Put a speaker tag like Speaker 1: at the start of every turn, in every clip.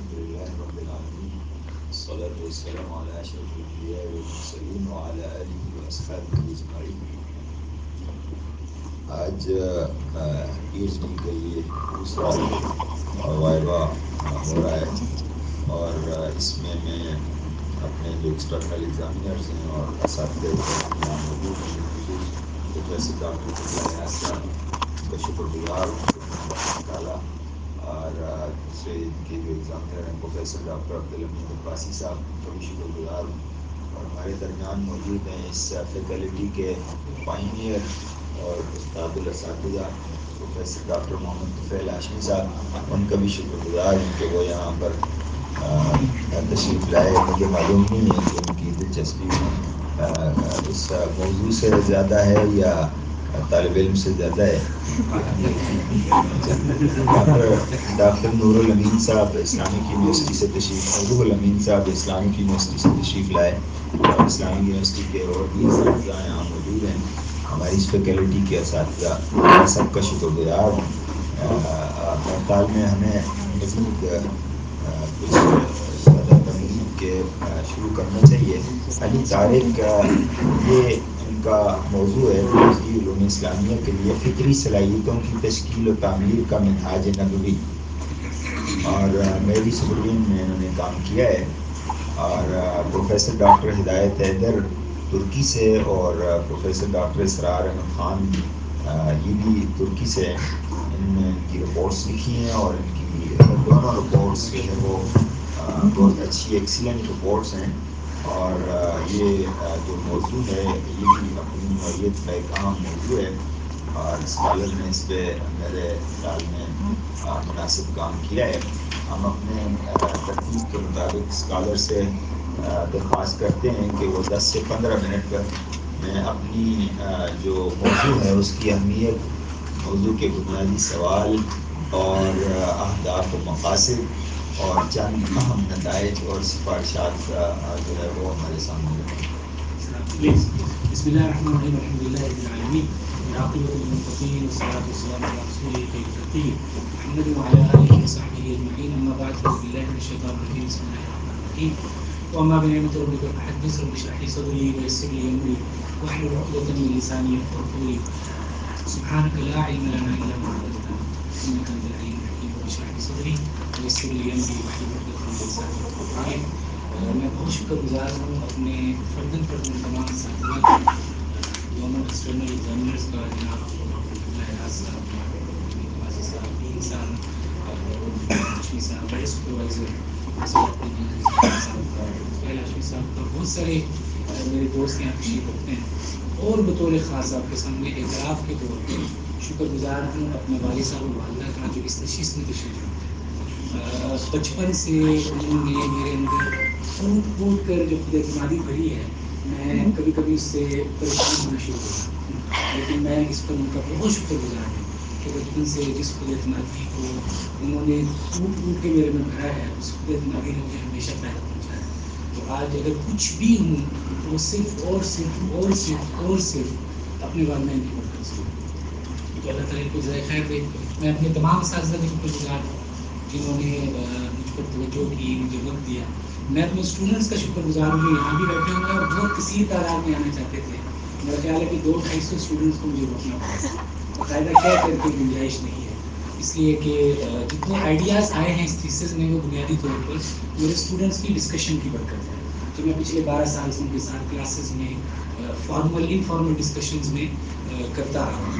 Speaker 1: لله رب العالمين والصلاة والسلام على أشرف الأنبياء والمرسلين وعلى آله وأصحابه أجمعين. آج پی ایچ ڈی کا یہ دوسرا وائبا ہو رہا ہے اور اس میں اپنے جو ایکسٹرنل ایگزامینرز ہیں اور اساتذہ یہاں موجود ہیں پروفیسر ڈاکٹر فضل صاحب کا شکر گزار ہوں نکالا اور دوسرے کے جو ایگزامینر ہیں پروفیسر ڈاکٹر عبدالحمید عباسی صاحب کا بھی شکر گزار ہوں. اور ہمارے درمیان موجود ہیں اس فیکلٹی کے پائنیئر اور استاد الاساتذہ پروفیسر ڈاکٹر محمد طفیل ہاشمی صاحب، ان کا بھی شکر گزار ہوں کہ وہ یہاں پر تشریف لائے. مجھے معلوم نہیں ہے کہ ان کی دلچسپی اس موضوع سے زیادہ ہے یا طالب علم سے زیادہ ہے. ڈاکٹر نور الامین صاحب اسلامک یونیورسٹی سے روح الامین صاحب اسلامک یونیورسٹی سے تشریف لائے اور اسلامک یونیورسٹی کے اور بھی اساتذہ یہاں موجود ہیں. ہماری اس فیکلٹی کے اساتذہ سب کا شکر گزار ہوں. میرے خیال میں ہمیں مزید کچھ زیادہ تمہید کے شروع کرنا چاہیے. علی طارق یہ ان کا موضوع ہے PhD علوم اسلامیہ کے لیے فکری صلاحیتوں کی تشکیل و تعمیر کا منہاج نبوی، اور میری سپروین میں انہوں نے کام کیا ہے. اور پروفیسر ڈاکٹر ہدایت حیدر ترکی سے اور پروفیسر ڈاکٹر اسرار احمد خان یہ بھی ترکی سے ان کی رپورٹس لکھی ہیں اور ان کی دونوں رپورٹس جو ہے وہ بہت اچھی ایکسیلنٹ رپورٹس ہیں. اور یہ جو موضوع ہے یہ بھی اپنی نوعیت کا ایک اہم موضوع ہے اور اسکالر نے اس پہ میرے خیال میں مناسب کام کیا ہے. ہم اپنے ترتیب کے مطابق اسکالر سے درخواست کرتے ہیں کہ وہ 10 سے 15 منٹ پر میں اپنی جو موضوع ہے اس کی اہمیت، موضوع کے بنیادی سوال اور اہداف و مقاصد اور چند اہم نتائج اور سفارشات جو ہے وہ ہمارے سامنے رکھیں.
Speaker 2: بسم اللہ الرحمن الرحیم. الحمد للہ رب العالمین والعاقبۃ للمتقین والصلاۃ والسلام علی رسول الکریم محمد وعلی آلہ وصحبہ اجمعین. اما بعد فاعوذ باللہ من الشیطان الرجیم. بسم اللہ الرحمن الرحیم. واما بنعمۃ ربک فحدث. رب اشرح لي صدری ويسر لي امری واحلل عقدۃ من لسانی یفقهوا قولی. سبحانک لا علم لنا الا ما علمتنا انک انت العلیم الحکیم. رب اشرح لي صدری ويسر لي امری واحلل عقدۃ من لسانی یفقهوا قولی. میں بہت شکر گزار ہوں اپنے فردن تمام اساتذہ کا، دونوں ایکسٹرنل ایگزامینرز کا، جناب ڈاکٹر اعراز صاحب، نواز صاحب، دین صاحب اور ہاشمی صاحب، بڑے سپروائزر ہاشمی صاحب کا. بہت سارے میرے دوست یہاں تشریف رکھتے ہیں. اور بطور خاص آپ کے سامنے اعتراف کے طور پر شکر گزار ہوں اپنے والد صاحب و والدہ کا جو اس نشست میں تشریف رکھتے ہیں. بچپن سے انہوں نے میرے اندر پھوٹ پھوٹ کر جو خود اعتمادی بھری ہے، میں کبھی کبھی اس سے پریشان ہونا شروع ہوا، لیکن میں اس پر ان کا بہت شکر گزار ہوں کہ بچپن سے جس خود اعتمادی کو انہوں نے پھوٹ پھوٹ کے میرے میں بھرا ہے، اس خود اعتمادی نے مجھے ہمیشہ فائدہ پہنچایا ہے. تو آج اگر کچھ بھی ہوں تو وہ صرف اپنے والدین کی برکت سے. تو اللہ تعالیٰ کو جزائے خیر دے. میں اپنے تمام اساتذہ کا شکر گزار ہوں جنہوں نے مجھ پر توجہ کی، مجھے وقت دیا. میں اپنے اسٹوڈنٹس کا شکر گزار ہوں جو یہاں بھی بیٹھے ہوئے ہیں اور بہت کثیر تعداد میں آنا چاہتے تھے. میرا خیال ہے کہ 200-250 اسٹوڈنٹس کو مجھے روکنا پڑا، باقاعدہ کیا کر کے گنجائش نہیں ہے، اس لیے کہ جتنے آئیڈیاز آئے ہیں اس تھیسس میں وہ بنیادی طور پر میرے اسٹوڈنٹس کی ڈسکشن کی برکت ہے جو میں پچھلے 12 سال سے ان کے ساتھ کلاسز میں فارمل انفارمل ڈسکشنز میں کرتا رہا ہوں.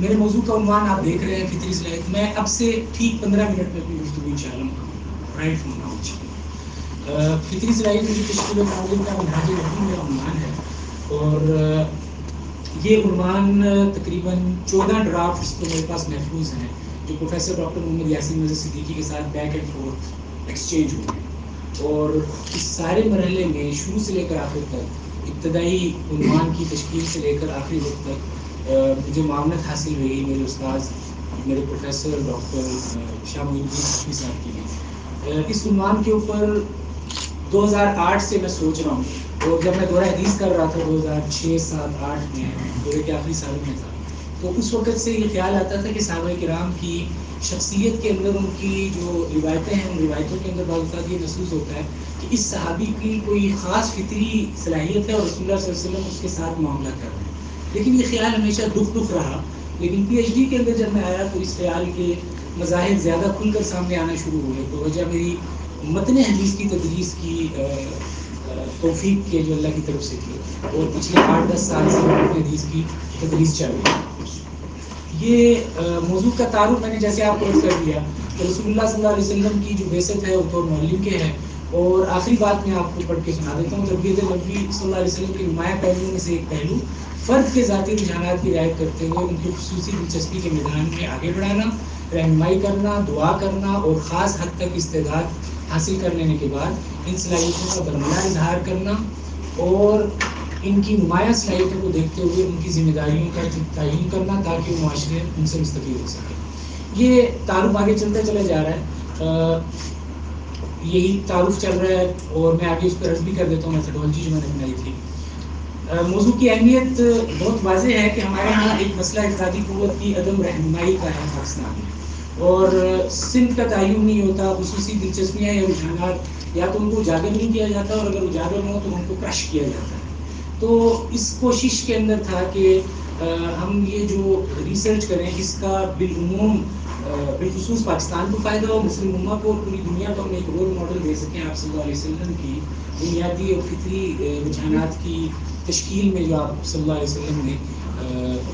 Speaker 2: میرے موضوع کا عنوان آپ دیکھ رہے ہیں فطری صلاحیت. میں اب سے ٹھیک 15 منٹ میں اپنی گفتگو انشاءاللہ مکمل کروں گا. Right from now. فطری صلاحیت کی تشکیل و تعمیر کا منہاج نبوی میرا عنوان ہے، اور یہ عنوان تقریباً 14 ڈرافٹس تو میرے پاس محفوظ ہیں جو پروفیسر ڈاکٹر محمد یاسین مرزا صدیقی کے ساتھ بیک اینڈ فورتھ ایکسچینج ہوئے ہیں. اور اس سارے مرحلے میں شروع سے لے کر آخر تک، ابتدائی عنوان کی تشکیل سے لے کر آخری وقت تک مجھے معاونت حاصل ہوئی میرے استاذ میرے پروفیسر ڈاکٹر شاہ محی الدین ہاشمی صاحب کی. اس عنوان کے اوپر 2008 سے میں سوچ رہا ہوں، اور جب میں دورہ حدیث کر رہا تھا 2006, 7, 8 میں دورے کے آخری سالوں میں تھا، تو اس وقت سے یہ خیال آتا تھا کہ صحابہ کرام کی شخصیت کے اندر ان کی جو روایتیں ہیں ان روایتوں کے اندر بعض اوقات یہ محسوس ہوتا ہے کہ اس صحابی کی کوئی خاص فطری صلاحیت ہے اور رسول اللہ صلی اللہ علیہ وسلم اس کے ساتھ معاملہ کر رہے ہیں. لیکن یہ خیال ہمیشہ دکھ رہا. لیکن پی ایچ ڈی کے اندر جب میں آیا تو اس خیال کے مظاہر زیادہ کھل کر سامنے آنا شروع ہوئے. تو وجہ میری متن حدیث کی تدریس کی توفیق کے جو اللہ کی طرف سے تھی, اور پچھلے 8-10 سال سے متن حدیث کی تدریس چل رہی ہے. یہ موضوع کا تعارف میں نے جیسے آپ کو کر دیا کہ رسول اللہ صلی اللہ علیہ وسلم کی جو بعثت ہے وہ تو معلم کے ہے. اور آخری بات میں آپ کو پڑھ کے سنا دیتا ہوں. تربیت نبوی صلی اللہ علیہ وسلم کے نمایاں پہلوؤں میں سے ایک پہلو فرد کے ذاتی رجحانات کی رعایت کرتے ہوئے ان کی خصوصی دلچسپی کے میدان میں آگے بڑھانا, رہنمائی کرنا, دعا کرنا اور خاص حد تک استعداد حاصل کر لینے کے بعد ان صلاحیتوں کا برملا اظہار کرنا اور ان کی نمایاں صلاحیتوں کو دیکھتے ہوئے ان کی ذمہ داریوں کا تعین کرنا تاکہ وہ معاشرے ان سے مستفید ہو سکے. یہ تعارف آگے چلتا چلا جا رہا ہے, یہی تعارف چل رہا ہے اور میں آگے اس پر عرض بھی کر دیتا ہوں میتھڈالوجی جو میں نے بنائی تھی. موضوع کی اہمیت بہت واضح ہے کہ ہمارے یہاں ایک مسئلہ افرادی قوت کی عدم رہنمائی کا ہے پاکستان میں, اور صنف کا تعین نہیں ہوتا. خصوصی دلچسپیاں یا رجحانات یا تو ان کو اجاگر نہیں کیا جاتا, اور اگر اجاگر ہو تو ان کو کرش کیا جاتا ہے. تو اس کوشش کے اندر تھا کہ ہم یہ جو ریسرچ کریں اس کا بالعموم بالخصوص پاکستان کو فائدہ ہو, مسلم امہ کو اور پوری دنیا کو ہم ایک رول ماڈل دے سکیں آپ صلی اللہ علیہ وسلم کی بنیادی اور فطری رجحانات کی تشکیل میں جو آپ صلی اللہ علیہ وسلم نے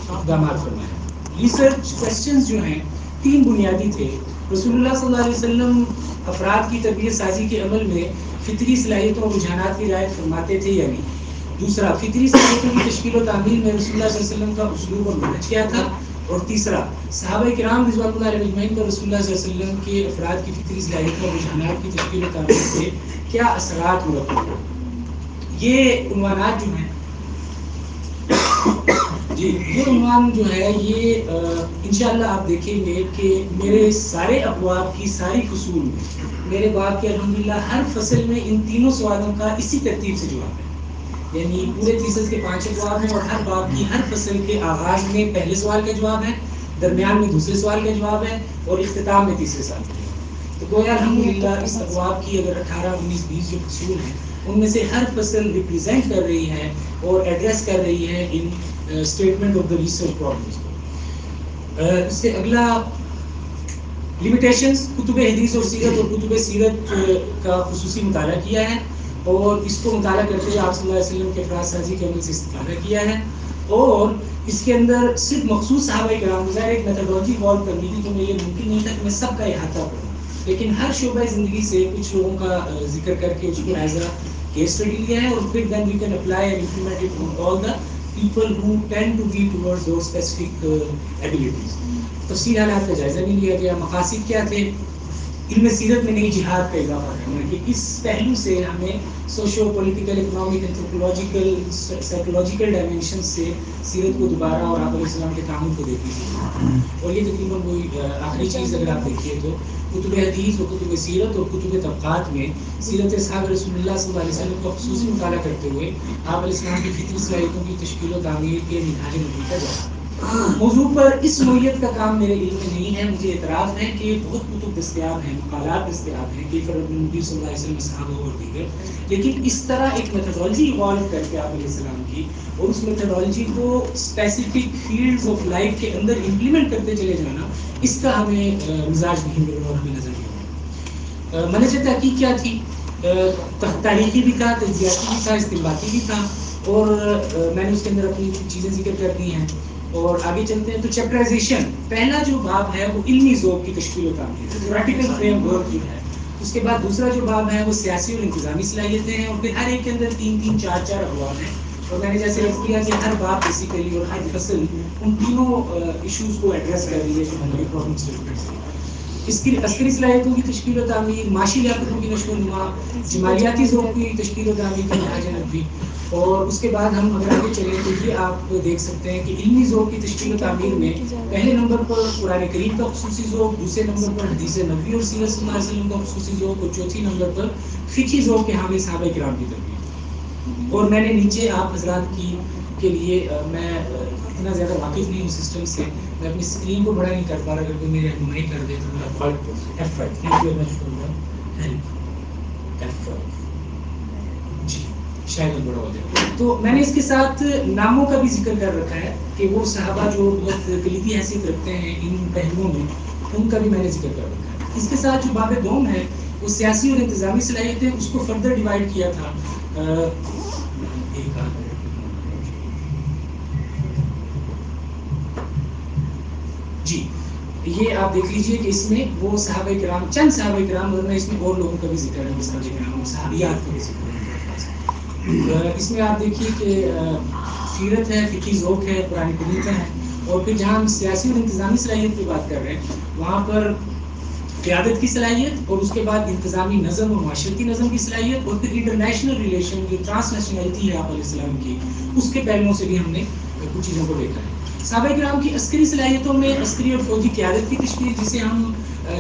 Speaker 2: اقدامات فرمائے. ریسرچ کوسچنز جو ہیں 3 بنیادی تھے. رسول اللہ صلی اللہ علیہ وسلم افراد کی تربیت سازی کے عمل میں فطری صلاحیتوں اور رجحانات کی رعایت فرماتے تھے یا نہیں. دوسرا, فطری صلاحیتوں کی تشکیل و تعمیل میں رسول اللہ صلی اللہ علیہ وسلم کا اسلوب اور منہج کیا تھا. اور تیسرا, صحابہ کرام رضوان اللہ علیہ اجمعین پر رسول اللہ صلی اللہ علیہ وسلم کے افراد کی فطری صلاحیتوں اور رجحانات کی تشکیل و تعمیل سے کیا اثرات مرتب ہوئے. یہ عنوانات جو ہیں جی, یہ عنوان جو ہے یہ انشاءاللہ آپ دیکھیں گے کہ میرے سارے ابواب کی ساری فصول میں میرے باب کے الحمدللہ ہر فصل میں ان تینوں سوالوں کا اسی ترتیب سے جواب ہے. یعنی پورے تیسس کے 5 جواب ہیں, اور ہر باب کی ہر فصل کے آغاز میں پہلے سوال کا جواب ہے, درمیان میں دوسرے سوال کا جواب ہے, اور اختتام میں تیسرے سوال کا جواب ہے. تو گویا الحمدللہ اس ابواب کی اگر 18, 19, 20 جو فصول ہیں ان میں سے ہر فصل ریپریزنٹ کر رہی ہے اور ایڈریس کر رہی ہے in statement of the research problems کو. اس سے اگلا لمیٹیشنز, کتب حدیث اور سیرت اور کتب سیرت کا خصوصی مطالعہ کیا ہے, اور اس کو مطالعہ کرتے ہوئے آپ صلی اللہ علیہ وسلم کے افراد سازی کے عمل سے استفادہ کیا ہے. اور اس کے اندر صرف مخصوص صحابہ کرام ظاہر ایک میتھڈالوجی فالو کرنی تھی, تو میں یہ ممکن نہیں تھا کہ میں سب کا احاطہ کروں, لیکن ہر شعبہ زندگی سے کچھ لوگوں کا ذکر کر کے اس کو ایز اے کیس اسٹڈی لیا ہے, اور پھر then we can apply and implement it on all the people who tend to be towards those specific abilities. تفصیل حالات کا جائزہ نہیں لیا گیا. مقاصد کیا تھے؟ علم سیرت میں نئی جہاد کا اضافہ کرنا, کہ اس پہلو سے ہمیں socio political, economic, anthropological, psychological dimension سے سیرت کو دوبارہ اور آپ علیہ السلام کے تعامل کو دیکھنی چاہیے. اور یہ تقریباً کوئی آخری چیز اگر آپ دیکھیے تو کتب حدیث اور کتب سیرت اور کتب طبقات میں سیرت اصحاب رسول اللہ صلی اللہ علیہ وسلم کا خصوصی مطالعہ کرتے ہوئے آپ علیہ السلام کی فطری صلاحیتوں کی تشکیل و تعمیر کے منہاج نبوی کا جائزہ. موضوع پر اس نوعیت کا کام میرے علم میں نہیں ہے. مجھے اعتراف ہے کہ بہت کتب دستیاب ہیں, مقالات دستیاب ہیں کہ نبی صلی اللہ علیہ وسلم صحابہ اور دیگر, لیکن اس طرح ایک میتھڈالوجی ایوالو کر کے آپ علیہ السلام کی اور اس میتھڈالوجی کو اسپیسیفک فیلڈز آف لائف کے اندر امپلیمنٹ کرتے چلے جانا, اس کا ہمیں مزاج نہیں مل رہا اور ہمیں نظر نہیں آ رہا. منہج تحقیق کیا تھی؟ تاریخی بھی تھا, تجزیاتی بھی تھا, استنباطی بھی تھا, اور میں نے اس کے اندر اپنی چیزیں ذکر کر دی ہیں. اور آگے چلتے ہیں تو چیپٹرائزیشن, پہلا جو باب ہے وہ علمی ذوق کی تشکیل و تعمیر, پریکٹیکل فریم ورک جو ہے. اس کے بعد دوسرا جو باب ہے وہ سیاسی اور انتظامی صلاحیتیں ہیں, اور پھر ہر ایک کے اندر 3-3, 4-4 ابواب ہیں. اور میں نے جیسے عرض کیا کہ ہر باب بیسیکلی اور ہر فصل ان تینوں ایشوز کو ایڈریس کر رہی ہے جو ہماری پرابلم اسٹیٹمنٹس ہیں. اس کی عسکری صلاحیتوں کی تشکیل و تعمیر, معاشی لیاقتوں کی نشو و نما, جمالیاتی ذوق کی تشکیل و تعمیر کی منہاج نبوی. اور اس کے بعد ہم اگر آگے چلیں تو یہ آپ دیکھ سکتے ہیں کہ علمی ذوق کی تشکیل و تعمیر میں پہلے نمبر پر قرآن کریم کا خصوصی ذوق, دوسرے نمبر پر حدیث نبوی اور سیرت صلی اللہ علیہ وسلم کا خصوصی ذوق, اور چوتھی نمبر پر فقہی ذوق کے حامل صحابہ کرام کی تربیت. اور میں نے نیچے آپ حضرات کی کے لیے میں اتنا زیادہ واقف نہیں ہوں سسٹم سے، میں اپنی اسکرین کو بڑا نہیں کر پا رہا، اگر کوئی میری رہنمائی کر دے تو میرا F5 thank you very much F5 جی شاید بڑا ہو جائے. تو میں نے اس کے ساتھ ناموں کا بھی ذکر کر رکھا ہے کہ وہ صحابہ جو بہت کلیدی حیثیت رکھتے ہیں ان پہلوؤں میں، ان کا بھی میں نے ذکر کر رکھا ہے. اس کے ساتھ جو باب دوم ہے وہ سیاسی اور انتظامی صلاحیتیں، اس کو فردر ڈیوائڈ کیا تھا. جی یہ آپ دیکھ لیجئے کہ اس میں وہ صحابہ کرام، چند صحابہ کرام، ورنہ اس میں اور لوگوں کا بھی ذکر ہے، صحابہ کرام صحابیات کا بھی ذکر ہے. اس میں آپ دیکھیے کہ سیرت ہے، فقہی ذوق ہے، قرآن کریم ہے، اور پھر جہاں ہم سیاسی اور انتظامی صلاحیت کی بات کر رہے ہیں وہاں پر قیادت کی صلاحیت، اور اس کے بعد انتظامی نظم اور معاشرتی نظم کی صلاحیت، اور پھر انٹرنیشنل ریلیشن جو ٹرانس نیشنلٹی ہے آپ علیہ السلام کی، اس کے پہلوؤں سے بھی ہم نے کچھ چیزوں کو دیکھا ہے. صحابہ کرام کی عسکری صلاحیتوں میں عسکری اور فوجی قیادت کی تشکیل، جسے ہم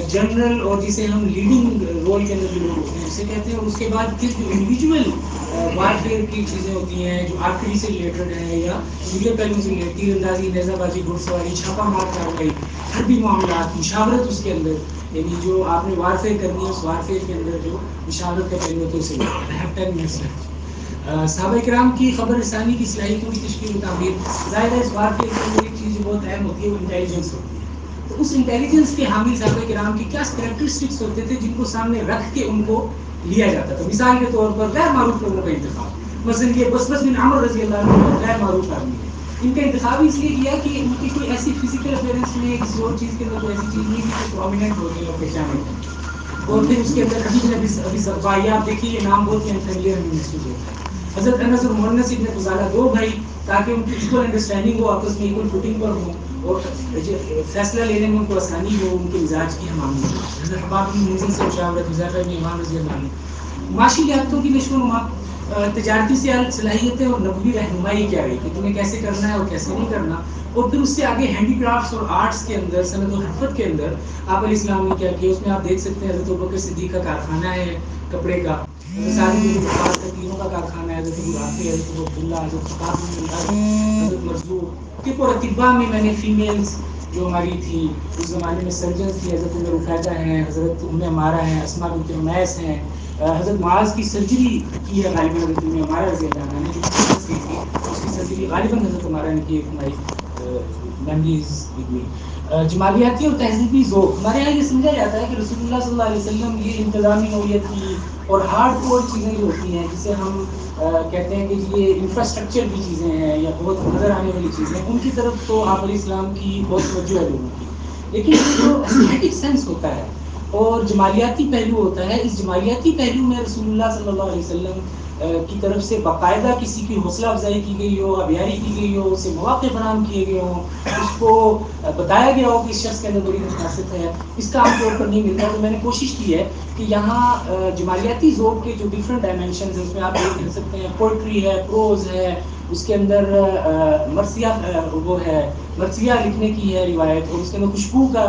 Speaker 2: جنرل اور جسے ہم لیڈنگ رول کے اندر جو لوگ ہوتے ہیں اسے کہتے ہیں. اور اس کے بعد پھر جو انڈیویجول وارفیئر کی چیزیں ہوتی ہیں جو آرٹری سے ریلیٹڈ ہیں یا دوسرے پہلوؤں سے ریلیٹڈ، تیر اندازی، نیزہ بازی، گھڑ سواری، چھاپہ مار کارروائی، حربی معاملات، مشاورت، اس کے اندر یعنی جو آپ نے وارفیئر کرنی ہے اس وارفیئر کے اندر جو مشاورت کا پہلو ہوتا ہے اسے کہتے ہیں. صحابہ کرام کی خبر رسانی کی صلاحیتوں کی تشکیل و تعمیر، ظاہر ہے اس وارفیئر کے اندر ایک چیز جو بہت اہم ہوتی ہے وہ انٹیلیجنس ہوتی ہے. تو اس انٹیلیجنس کے حامل صحابہ کرام کی کیا کریکٹرسٹکس ہوتے تھے جن کو سامنے رکھ کے ان کو لیا جاتا تھا؟ مثال کے طور پر غیر معروف لوگوں کا انتخاب، مثلا یہ بس بن عمر رضی اللہ عنہ غیر معروف آدمی ہے، ان کا انتخاب اس لیے کیا کہ ان کی کوئی ایسی فزیکل اپیئرنس میں کسی اور چیز کے اندر کوئی ایسی چیز نہیں کہ پرومیننٹ ہوتی ہے پہچانے کی. اور پھر اس کے اندر ابھی ذبیح، آپ دیکھیے یہ نام بہت ہی انفیملیئر ہمیں محسوس ہوتا ہے. حضرت انس اور مؤنس ابن فضالہ، دو بھائی، تاکہ ان کی ایکول انڈرسٹینڈنگ ہو، آپس میں ایکول فوٹنگ پر ہوں اور فیصلہ لینے میں ان کو آسانی ہو، ان کے مزاج کی ہم آمد ہو. حضرت حباب بن منذر سے مشاورت، حذیفہ بن یمان رضی اللہ عنہ. معاشی لیاقتوں کی نشو و نما، تجارتی صلاحیتیں اور نبوی رہنمائی کیا رہی کہ تمہیں کیسے کرنا ہے اور کیسے نہیں کرنا. اور پھر اس سے آگے ہینڈی کرافٹس اور آرٹس کے اندر، صنعت و حرفت کے اندر آپ علیہ السلام نے کیا کیا. اس میں آپ دیکھ سکتے ہیں حضرت ابوبکر صدیق کا کارخانہ ہے کپڑے کا، ساری تینوں کا کارخانہ ہے، حضرت رافع، حضرت عبداللہ، حضرت خطاب بن حضرت مرزوق. طب اور طباء میں میں نے فیمیلز جو ہماری تھی اس زمانے میں سرجنز تھی، حضرت ام رفیدہ ہیں، حضرت ام عمارہ ہیں، اسماء بنت عمیس ہیں، حضرت معاذ کی سرجری کی ہے غالباً حضرت ام عمارہ رضی اللہ عنہ نے، جو کی تھی اس کی سرجری غالباً حضرت عمارہ نے کی. ہماری میموریز ود می. جمالیاتی اور تہذیبی ذوق، ہمارے یہاں یہ سمجھا جاتا ہے کہ رسول اللہ صلی اللہ علیہ وسلم یہ انتظامی نوعیت کی اور ہارڈ کور چیزیں جو ہوتی ہیں جسے ہم کہتے ہیں کہ یہ انفراسٹرکچر کی چیزیں ہیں یا بہت نظر آنے والی چیزیں، ان کی طرف تو آپ علیہ السلام کی بہت توجہ ہے لوگوں کی. لیکن یہ جو ایستھیٹک سینس ہوتا ہے اور جمالیاتی پہلو ہوتا ہے، اس جمالیاتی پہلو میں رسول اللہ صلی اللہ علیہ وسلم کی طرف سے باقاعدہ کسی کی حوصلہ افزائی کی گئی ہو، ابیاری کی گئی ہو، اسے مواقع فراہم کیے گئے ہوں، اس کو بتایا گیا ہو کہ اس شخص کے اندر بڑی خاصیت ہے، اس کا عام طور پر نہیں ملتا. تو میں نے کوشش کی ہے کہ یہاں جمالیاتی ذوق کے جو ڈفرینٹ ڈائمینشنز ہیں اس میں آپ دیکھ سکتے ہیں پوئٹری ہے، پروز ہے، اس کے اندر مرثیہ وہ ہے، مرثیہ لکھنے کی ہے روایت، اور اس کے اندر خوشبو کا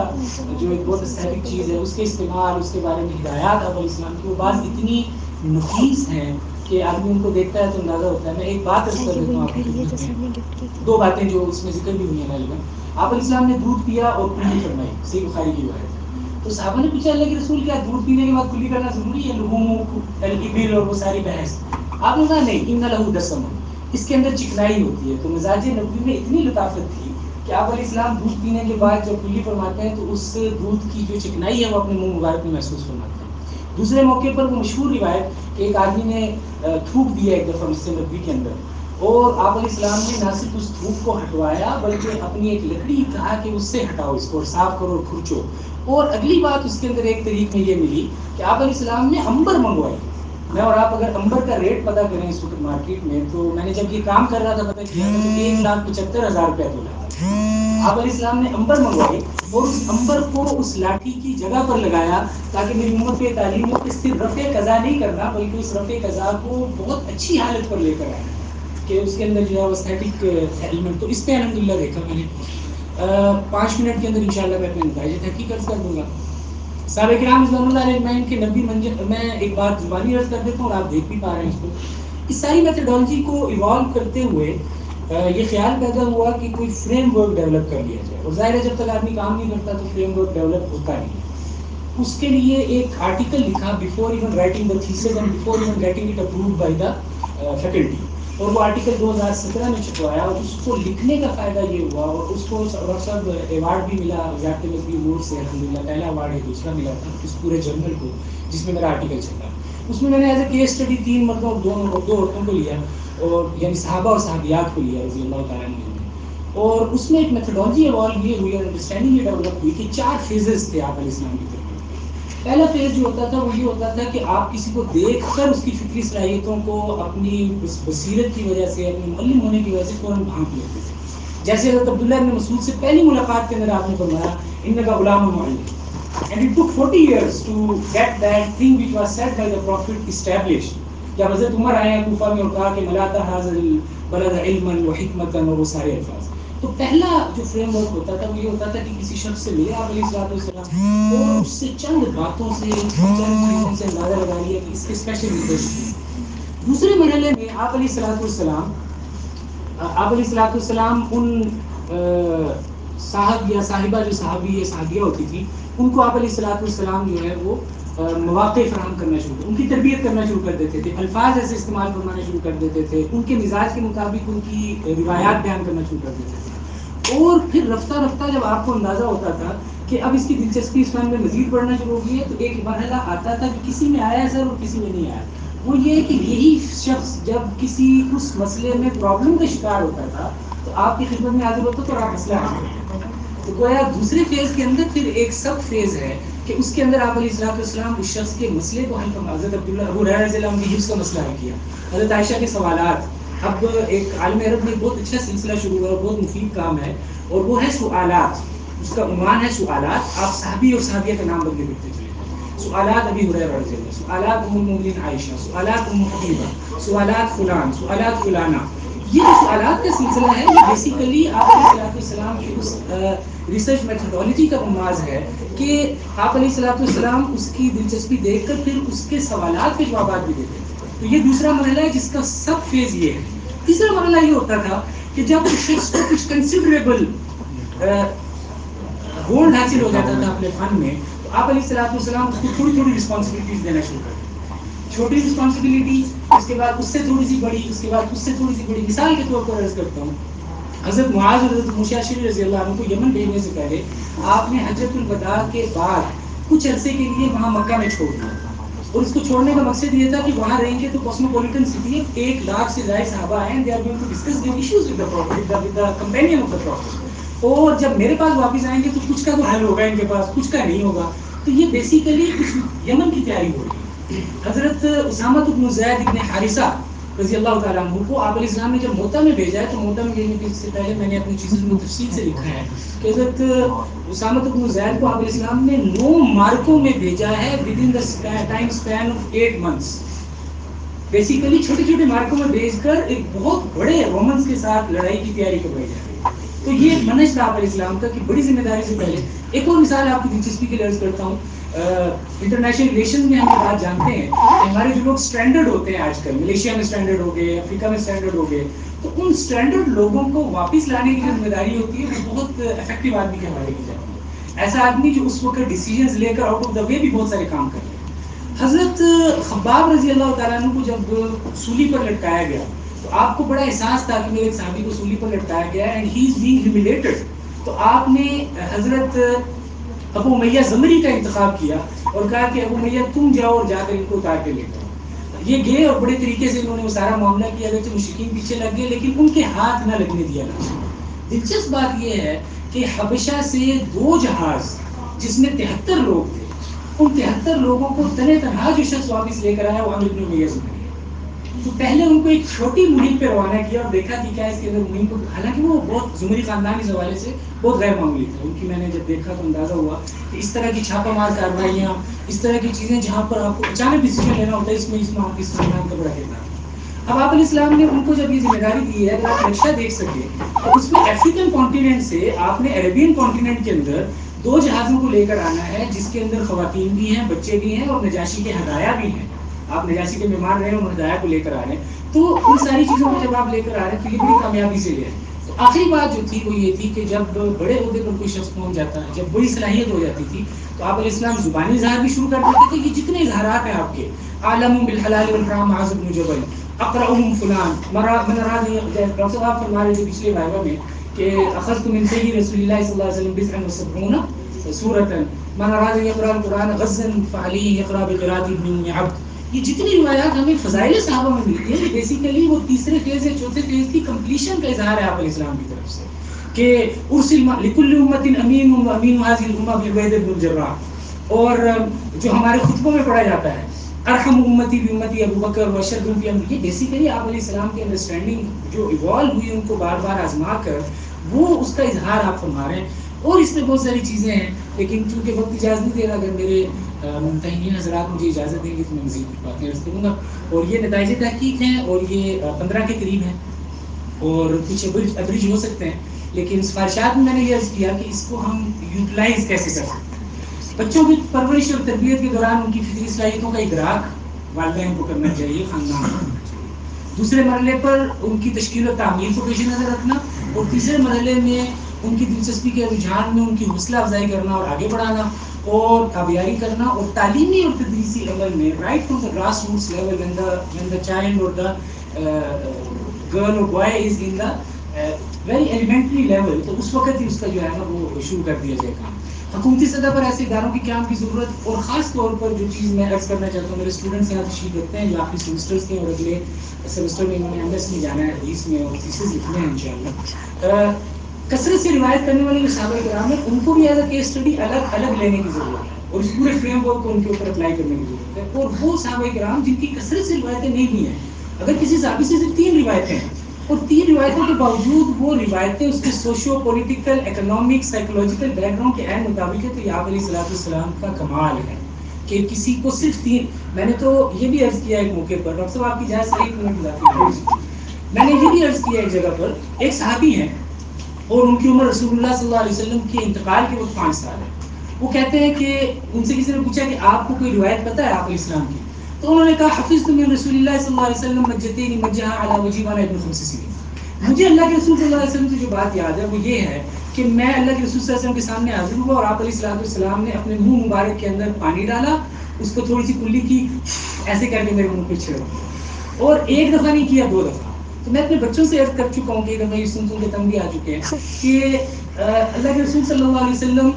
Speaker 2: جو ایک بہت استھیٹک چیز ہے اس کے استعمال، اس کے بارے میں ہدایات آپ علیہ السلام کی، وہ بات اتنی نفیس ہیں کہ آدمی ان کو دیکھتا ہے تو اندازہ ہوتا ہے. میں ایک بات عرض کر دیتا ہوں آپ کو، دو باتیں جو اس میں ذکر بھی ہوئی ہیں غالباً. آپ علیہ السلام نے دودھ پیا اور کلی فرمائی، صحیح بخاری کی روایت ہے. تو صحابہ نے پوچھا اللہ کے رسول کیا دودھ پینے کے بعد کلی کرنا ضروری ہے؟ لحوم الابل اور وہ ساری بحث. آپ نے کہا نہیں، ان لہو دسم، اس کے اندر چکنائی ہوتی ہے. تو مزاج نبوی میں اتنی لطافت تھی کہ آپ علیہ السلام دودھ پینے کے بعد جب کلی فرماتے ہیں تو اس دودھ کی جو چکنائی ہے وہ اپنے منہ مبارک میں محسوس فرماتے ہیں. دوسرے موقع پر وہ مشہور روایت کہ ایک آدمی نے تھوک دیا ایک دفعہ مسجد نبوی کے اندر، اور آپ علیہ السلام نے نہ صرف اس تھوک کو ہٹوایا بلکہ اپنی ایک لکڑی کہا کہ اس سے ہٹاؤ اس کو اور صاف کرو اور کھرچو. اور اگلی بات اس کے اندر ایک طریق میں یہ ملی کہ آپ علیہ السلام نے امبر منگوائی. میں اور آپ اگر امبر کا ریٹ پتہ کریں اس وقت مارکیٹ میں، تو میں نے جب یہ کام کر رہا تھا پتہ کیا تھا تو 1,75,000 روپیہ تھا. آپ علیہ السلام نے امبر منگوائی اور اس امبر کو اس لاٹھی کی جگہ پر لگایا تاکہ میری امت پہ تعلیم ہو کہ صرف رفع قضا نہیں کرنا بلکہ اس رفع قضا کو بہت اچھی حالت پر لے کر آنا کہ اس کے اندر جو ہے وہ اسٹیٹک ایلیمنٹ. تو اس پہ الحمدللہ دیکھا میں نے. 5 منٹ کے اندر انشاءاللہ میں اپنے نتائج تحقیق کر دوں گا. صحابہ کرام رضوان اللہ علیہ اجمعین کے نبی منجر، میں ایک بات زبانی عرض کر دیتا ہوں اور آپ دیکھ بھی پا رہے ہیں اس کو. اس ساری میتھڈالوجی کو ایوالو کرتے ہوئے یہ خیال پیدا ہوا کہ کوئی فریم ورک ڈیولپ کر لیا جائے. اور ظاہر ہے جب تک آدمی کام نہیں کرتا تو فریم ورک ڈیولپ ہوتا نہیں. اس کے لیے ایک آرٹیکل لکھا before even writing the thesis and before even getting it approved by the faculty. اور وہ آرٹیکل 2017 میں چھپوایا, اور اس کو لکھنے کا فائدہ یہ ہوا, اور اس کو ڈاکٹر صاحب ایوارڈ بھی ملا وزارت مذہبی امور سے, الحمدللہ پہلا ایوارڈ ہے, دوسرا ملا تھا اس پورے جرنل کو جس میں میرا آرٹیکل چھپا. اس میں نے ایز اے کیس اسٹڈی 3 مردوں دو عورتوں کو لیا, اور یعنی صحابہ اور صحابیات کو لیا رضی اللہ تعالیٰ عنہ. اور اس میں ایک میتھڈالوجی ایوالو یہ ہوئی اور انڈرسٹینڈنگ یہ ڈیولپ ہوئی کہ 4 فیزز تھے آپ علیہ السلام کی طرف. پہلا فیز جو ہوتا تھا وہ یہ ہوتا تھا کہ آپ کسی کو دیکھ کر اس کی فکری صلاحیتوں کو اپنی بصیرت کی وجہ سے, اپنی معلم ہونے کی وجہ سے فوراً بھانپ لیتے تھے. جیسے حضرت عبداللہ بن مسعود سے پہلی ملاقات کے اندر آپ نے فرمایا انکا غلام معلم, and it took 40 years to get that thing which was said by the prophet established. جب حضرت عمر آئے ہیں کوفہ میں اور کہا کہ ملاتا حاضر البلد علما وحکمتا, اور وہ سارے الفاظ. تو پہلا جو فریم ورک ہوتا تھا وہ یہ ہوتا تھا کہ کسی شخص سے ملے آپ علیہ السلام اور اس سے چند باتوں سے چند چیزوں سے اندازہ لگا لیا کہ اس کے اسپیشل انٹرسٹ. دوسرے مرحلے میں آپ علیہ السلام ان صاحب یا صاحبہ جو صحابی یا صحابیہ ہوتی تھی ان کو آپ علیہ السلام جو ہے وہ مواقع فراہم کرنا شروع کر, ان کی تربیت کرنا شروع کر دیتے تھے, الفاظ ایسے استعمال فرمانا شروع کر دیتے تھے, ان کے مزاج کے مطابق ان کی روایات بیان کرنا شروع کر دیتے تھے. اور پھر رفتہ رفتہ جب آپ کو اندازہ ہوتا تھا کہ اب اس کی دلچسپی اس فن میں مزید بڑھنا شروع ہوگی ہے, تو ایک مرحلہ آتا تھا کہ کسی میں آیا سر اور کسی میں نہیں آیا. وہ یہ کہ یہی شخص جب کسی اس مسئلے میں پرابلم کا شکار ہوتا تھا تو آپ کی خدمت میں حاضر ہوتا تو آپ مسئلہ حل کرتے. تو گویا دوسرے فیز کے اندر پھر ایک سب فیز ہے کہ اس کے اندر آپ علیہ السلام اس شخص کے مسئلے کو حل کرنا. حضرت ابو ہریرہ رضی اللہ عنہ کی حفظ کا مسئلہ حل کیا, حضرت عائشہ کے سوالات. اب ایک عالم عرب میں بہت اچھا سلسلہ شروع ہوا, بہت مفید کام ہے, اور وہ ہے سوالات. اس کا عنوان ہے سوالات. آپ صحابی اور صحابیہ کا نام بدلے کرتے چلے. سوالات ابی ہریرہ رضی اللہ, سوالات ام المؤمنین عائشہ, سوالات ام حبیبہ, سوالات فلان, سوالات فلانہ. یہ جو سوالات کا سلسلہ ہے یہ بیسیکلی آپ علیہ السلام کی اس ریسرچ میتھڈالوجی کا مماز ہے کہ آپ علیہ السلام اس کی دلچسپی دیکھ کر پھر اس کے سوالات کے جوابات بھی دیتے ہیں. تو یہ دوسرا مرحلہ ہے جس کا سب فیز یہ ہے. تیسرا مرحلہ یہ ہوتا تھا کہ جب اس شخص کو کچھ کنسیڈریبل گولڈ حاصل ہو جاتا تھا اپنے فن میں, تو آپ علیہ السلام اس کو تھوڑی تھوڑی رسپانسبلٹیز دینا شروع کرتے. چھوٹی رسپانسبلٹی, اس کے بعد اس سے تھوڑی سی بڑی, اس کے بعد اس سے تھوڑی سی بڑی. مثال کے طور پر عرض کرتا ہوں, حضرت معاذ اور حضرت موسیٰ رضی اللہ عنہ کو یمن بھیجنے سے پہلے آپ نے حجۃ الوداع کے بعد کچھ عرصے کے لیے وہاں مکہ میں چھوڑ دیا, اور اس کو چھوڑنے کا مقصد یہ تھا کہ وہاں رہیں گے تو کاسموپولیٹن سٹی ہے, 1 لاکھ سے زائد صحابہ آئے ہیں, they are going to discuss their issues with the prophet, with the companion of the prophet. اور جب میرے پاس واپس آئیں گے تو کچھ کا تو حل ہوگا ان کے پاس, کچھ کا نہیں ہوگا. تو یہ بیسیکلی یمن کی تیاری ہو رہی ہے. حضرت اسامہ بن زید بن حارثہ رضی اللہ تعالیٰ عنہ کو آپ علیہ السلام نے جب موتا میں بھیجا ہے, تو موتا میں بھیجنے سے پہلے میں نے اپنی چیزوں میں تفصیل سے لکھا ہے کہ حضرت اسامہ بن زید کو آپ علیہ السلام نے 9 مارکوں میں بھیجا ہے with in the time span of 8 months. Basically چھوٹے چھوٹے مارکوں میں بھیج کر ایک بہت بڑے رومنس کے ساتھ لڑائی کی تیاری کروائی جا رہی ہے. تو یہ منہج تھا آپ علیہ السلام کا کہ بڑی ذمہ داری سے پہلے. ایک اور مثال آپ کی دلچسپی کے لیے عرض کرتا ہوں, انٹرنیشنل ریلیشن میں ہم یہ بات جانتے ہیں کہ ہمارے جو لوگ اسٹینڈرڈ ہوتے ہیں آج کل, ملیشیا میں اسٹینڈرڈ ہو گئے, افریقہ میں اسٹینڈرڈ ہو گئے, تو ان اسٹینڈرڈ لوگوں کو واپس لانے کی جو ذمہ داری ہوتی ہے وہ بہت افیکٹو آدمی کے حوالے کی جاتی ہے. ایسا آدمی جو اس وقت ڈیسیجنز لے کر آؤٹ آف دا وے بھی بہت سارے کام کر رہے ہیں. حضرت خباب رضی اللہ تعالیٰ عنہ کو جب سولی پر لٹکایا گیا تو آپ کو بڑا احساس تھا کہ میرے ایک صحابی کو سولی پر لٹکایا گیا ہے, and he is being humiliated. تو آپ نے حضرت ابو امیہ زمری کا انتخاب کیا اور کہا کہ ابو امیہ تم جاؤ اور جا کر ان کو اتار کے لے جاؤ. یہ گئے اور بڑے طریقے سے انہوں نے وہ سارا معاملہ کیا, اگرچہ مشرکین پیچھے لگ گئے لیکن ان کے ہاتھ نہ لگنے دیا گیا. دلچسپ بات یہ ہے کہ حبشہ سے 2 جہاز جس میں 73 لوگ تھے, ان 73 لوگوں کو تنہ تنہا جو شخص واپس لے کر آیا وہ عامر بن امیہ زمری. تو پہلے ان کو ایک چھوٹی مہم پہ روانہ کیا اور دیکھا کہ کیا اس کے اندر مہم کو, حالانکہ وہ بہت زمری خاندان کے حوالے سے بہت غیر معمولی تھا ان کی. میں نے جب دیکھا تو اندازہ ہوا کہ اس طرح کی چھاپہ مار کارروائیاں, اس طرح کی چیزیں جہاں پر آپ کو اچانک ڈیسیجن لینا ہوتا ہے, اس میں اس خاندان کا بڑا کردار ہے. اب آپ علیہ السلام نے ان کو جب یہ ذمہ داری دی ہے, اگر آپ نقشہ دیکھ سکیں تو اس میں افریقن کانٹیننٹ سے آپ نے عربین کانٹیننٹ کے اندر 2 جہازوں کو لے کر آنا ہے جس کے اندر خواتین بھی ہیں, بچے بھی ہیں اور نجاشی کے ہدایا بھی ہیں. آپ نجاشی کے مہمان رہے ہیں اور ہدایہ کو لے کر آ رہے ہیں. تو ان ساری چیزوں کو جب آپ لے کر آ رہے ہیں تو یہ بڑی کامیابی سے لے آئے. تو آخری بات جو تھی وہ یہ تھی کہ جب بڑے عہدے پر کوئی شخص پہنچ جاتا ہے, جب بڑی صلاحیت ہو جاتی تھی, تو آپ علیہ السلام زبانی اظہار بھی شروع کر دیتے تھے. یہ جتنے اظہارات ہیں آپ کے, عالم بالحلال والحرام معاذ بن جبل, اقرأهم فلان, من اراد, ڈاکٹر صاحب فرما رہے تھے پچھلے وائبہ میں کہ اخذت من سید رسول اللہ صلی اللہ علیہ وسلم 79 سورۃ, من اراد ان يقرأ القرآن غزا فعليه يقرأ بقراءة ابن ام عبد. یہ جتنی روایات ہمیں فضائل صحابہ میں ملتی ہیں, بیسیکلی وہ تیسرے فیز یا چوتھے فیز کی کمپلیشن کا اظہار ہے آپ علیہ السلام کی طرف سے, کہ ارسل لکل امت امین وامین هذه الامه بعبید بن الجراح. اور جو ہمارے خطبوں میں پڑھا جاتا ہے ارحم امتی بامتی ابو بکر واشد فی امر, یہ بیسیکلی آپ علیہ السلام کی انڈرسٹینڈنگ جو ایوالو ہوئی ان کو بار بار آزما کر وہ اس کا اظہار آپ فرما رہے ہیں. اور اس میں بہت ساری چیزیں ہیں, لیکن چونکہ وقت اجازت نہیں دے رہا, اگر میرے ممتحنین حضرات مجھے اجازت دیں گے تو میں مزید کچھ باتیں عرض کروں گا. اور یہ نتائج تحقیق ہیں اور یہ 15 کے قریب ہیں اور کچھ ایوریج ہو سکتے ہیں, لیکن سفارشات میں نے یہ عرض کیا کہ اس کو ہم یوٹیلائز کیسے کر سکتے ہیں. بچوں کی پرورش اور تربیت کے دوران ان کی فطری صلاحیتوں کا ادراک والدین کو کرنا چاہیے, خاندان کو کرنا چاہیے. دوسرے مرحلے پر ان کی تشکیل و تعمیر کو پیش نظر رکھنا, اور تیسرے مرحلے میں ان کی دلچسپی کے رجحان میں ان کی حوصلہ افزائی کرنا اور آگے بڑھانا اور آبیاری کرنا. اور تعلیمی اور تدریسی عمل میں right from the grass roots level, when the child or the girl or boy is in the very elementary level, تو اس وقت ہی اس کا جو ہے نا وہ شروع کر دیا جائے کام. حکومتی سطح پر ایسے اداروں کی قیام کی ضرورت, اور خاص طور پر جو چیز میں عرض کرنا چاہتا ہوں, میرے اسٹوڈنٹس یہاں تشریف رکھتے ہیں جو آخری سیمسٹرس کے, اور اگلے سیمسٹر میں انہوں نے MS میں جانا ہے, حدیث میں, اور تھیسس لکھنے ہیں انشاءاللہ. کثرت سے روایت کرنے والے جو صحابہ کرام ہیں ان کو بھی ایز اے کیس اسٹڈی الگ الگ لینے کی ضرورت ہے, اور اس پورے فریم ورک کو ان کے اوپر اپلائی کرنے کی ضرورت ہے. اور وہ صحابہ کرام جن کی کثرت سے روایتیں نہیں بھی ہیں, اگر کسی صحابی سے صرف 3 روایتیں ہیں اور 3 روایتوں کے باوجود وہ روایتیں اس کے socio political, economic, psychological back ground کے عین مطابق ہے, تو یہ آپ علیہ الصلوۃ والسلام کا کمال ہے کہ کسی کو صرف 3. میں نے تو یہ بھی عرض کیا ایک موقع پر, ڈاکٹر صاحب آپ کی جائز صحیح منٹ ذاتی, میں نے یہ بھی عرض کیا ایک جگہ پر, ایک صحابی ہیں اور ان کی عمر رسول اللہ صلی اللہ علیہ وسلم کے انتقال کے وقت 5 سال ہے. وہ کہتے ہیں کہ ان سے کسی نے پوچھا کہ آپ کو کوئی روایت پتہ ہے آپ علیہ السلام کی, تو انہوں نے کہا حفظت من رسول اللہ صلی اللہ علیہ وسلم مجتین مجہا علی وجی وانا ابن 5 سنین. مجھے اللہ کے رسول صلی اللہ علیہ وسلم سے جو بات یاد ہے وہ یہ ہے کہ میں اللہ کے رسول صلی اللہ علیہ وسلم کے سامنے حاضر ہوا اور آپ علیہ الصلوۃ والسلام نے اپنے منہ مبارک کے اندر پانی ڈالا, اس کو تھوڑی سی کلی کی, ایسے کر کے میرے منہ پہ چھڑک دیا, اور ایک دفعہ نہیں کیا 2 دفعہ. تو میں اپنے بچوں سے عرض کر چکا ہوں کہ ایک دفعہ یہ سن کے تنگ بھی آ چکے ہیں کہ اللہ کے رسول صلی اللہ علیہ وسلم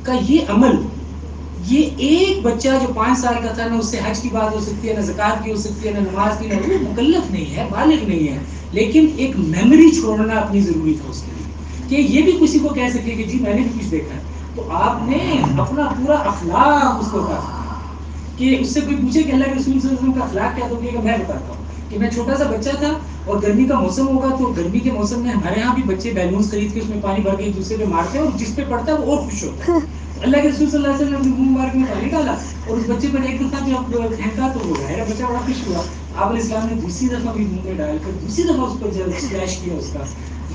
Speaker 2: کا یہ عمل, یہ ایک بچہ جو 5 سال کا تھا, نہ اس سے حج کی بات ہو سکتی ہے, نہ زکوٰۃ کی ہو سکتی ہے, نہ نماز کی, نہ وہ مکلف نہیں ہے, بالغ نہیں ہے, لیکن ایک میموری چھوڑنا اپنی ضروری تھا اس کے لیے کہ یہ بھی کسی کو کہہ سکے کہ جی میں نے بھی کچھ دیکھا ہے. تو آپ نے اپنا پورا اخلاق اس کو کہا کہ اس سے کوئی پوچھے کہ اللہ کے رسول صلی اللہ علیہ وسلم کا اخلاق کیا, تو کہ میں بتاتا ہوں کہ میں چھوٹا سا بچہ تھا اور گرمی کا موسم ہوگا, تو گرمی کے موسم میں ہمارے یہاں بھی بچے بیلونس خرید کے اس میں پانی بھر کے ایک دوسرے پہ مارتے ہیں, اور جس پہ پڑتا ہے وہ اور خوش ہوتا ہے. اللہ کے رسول صلی اللہ علیہ وسلم نے منہ مبارک میں پانی ڈالا اور اس بچے پر ایک دفعہ جب پھینکا تو وہ ظاہر بچہ بڑا خوش ہوا. آپ علیہ السلام نے دوسری دفعہ بھی منہ میں ڈال کر دوسری دفعہ اس پر جب اسپلیش کیا اس کا.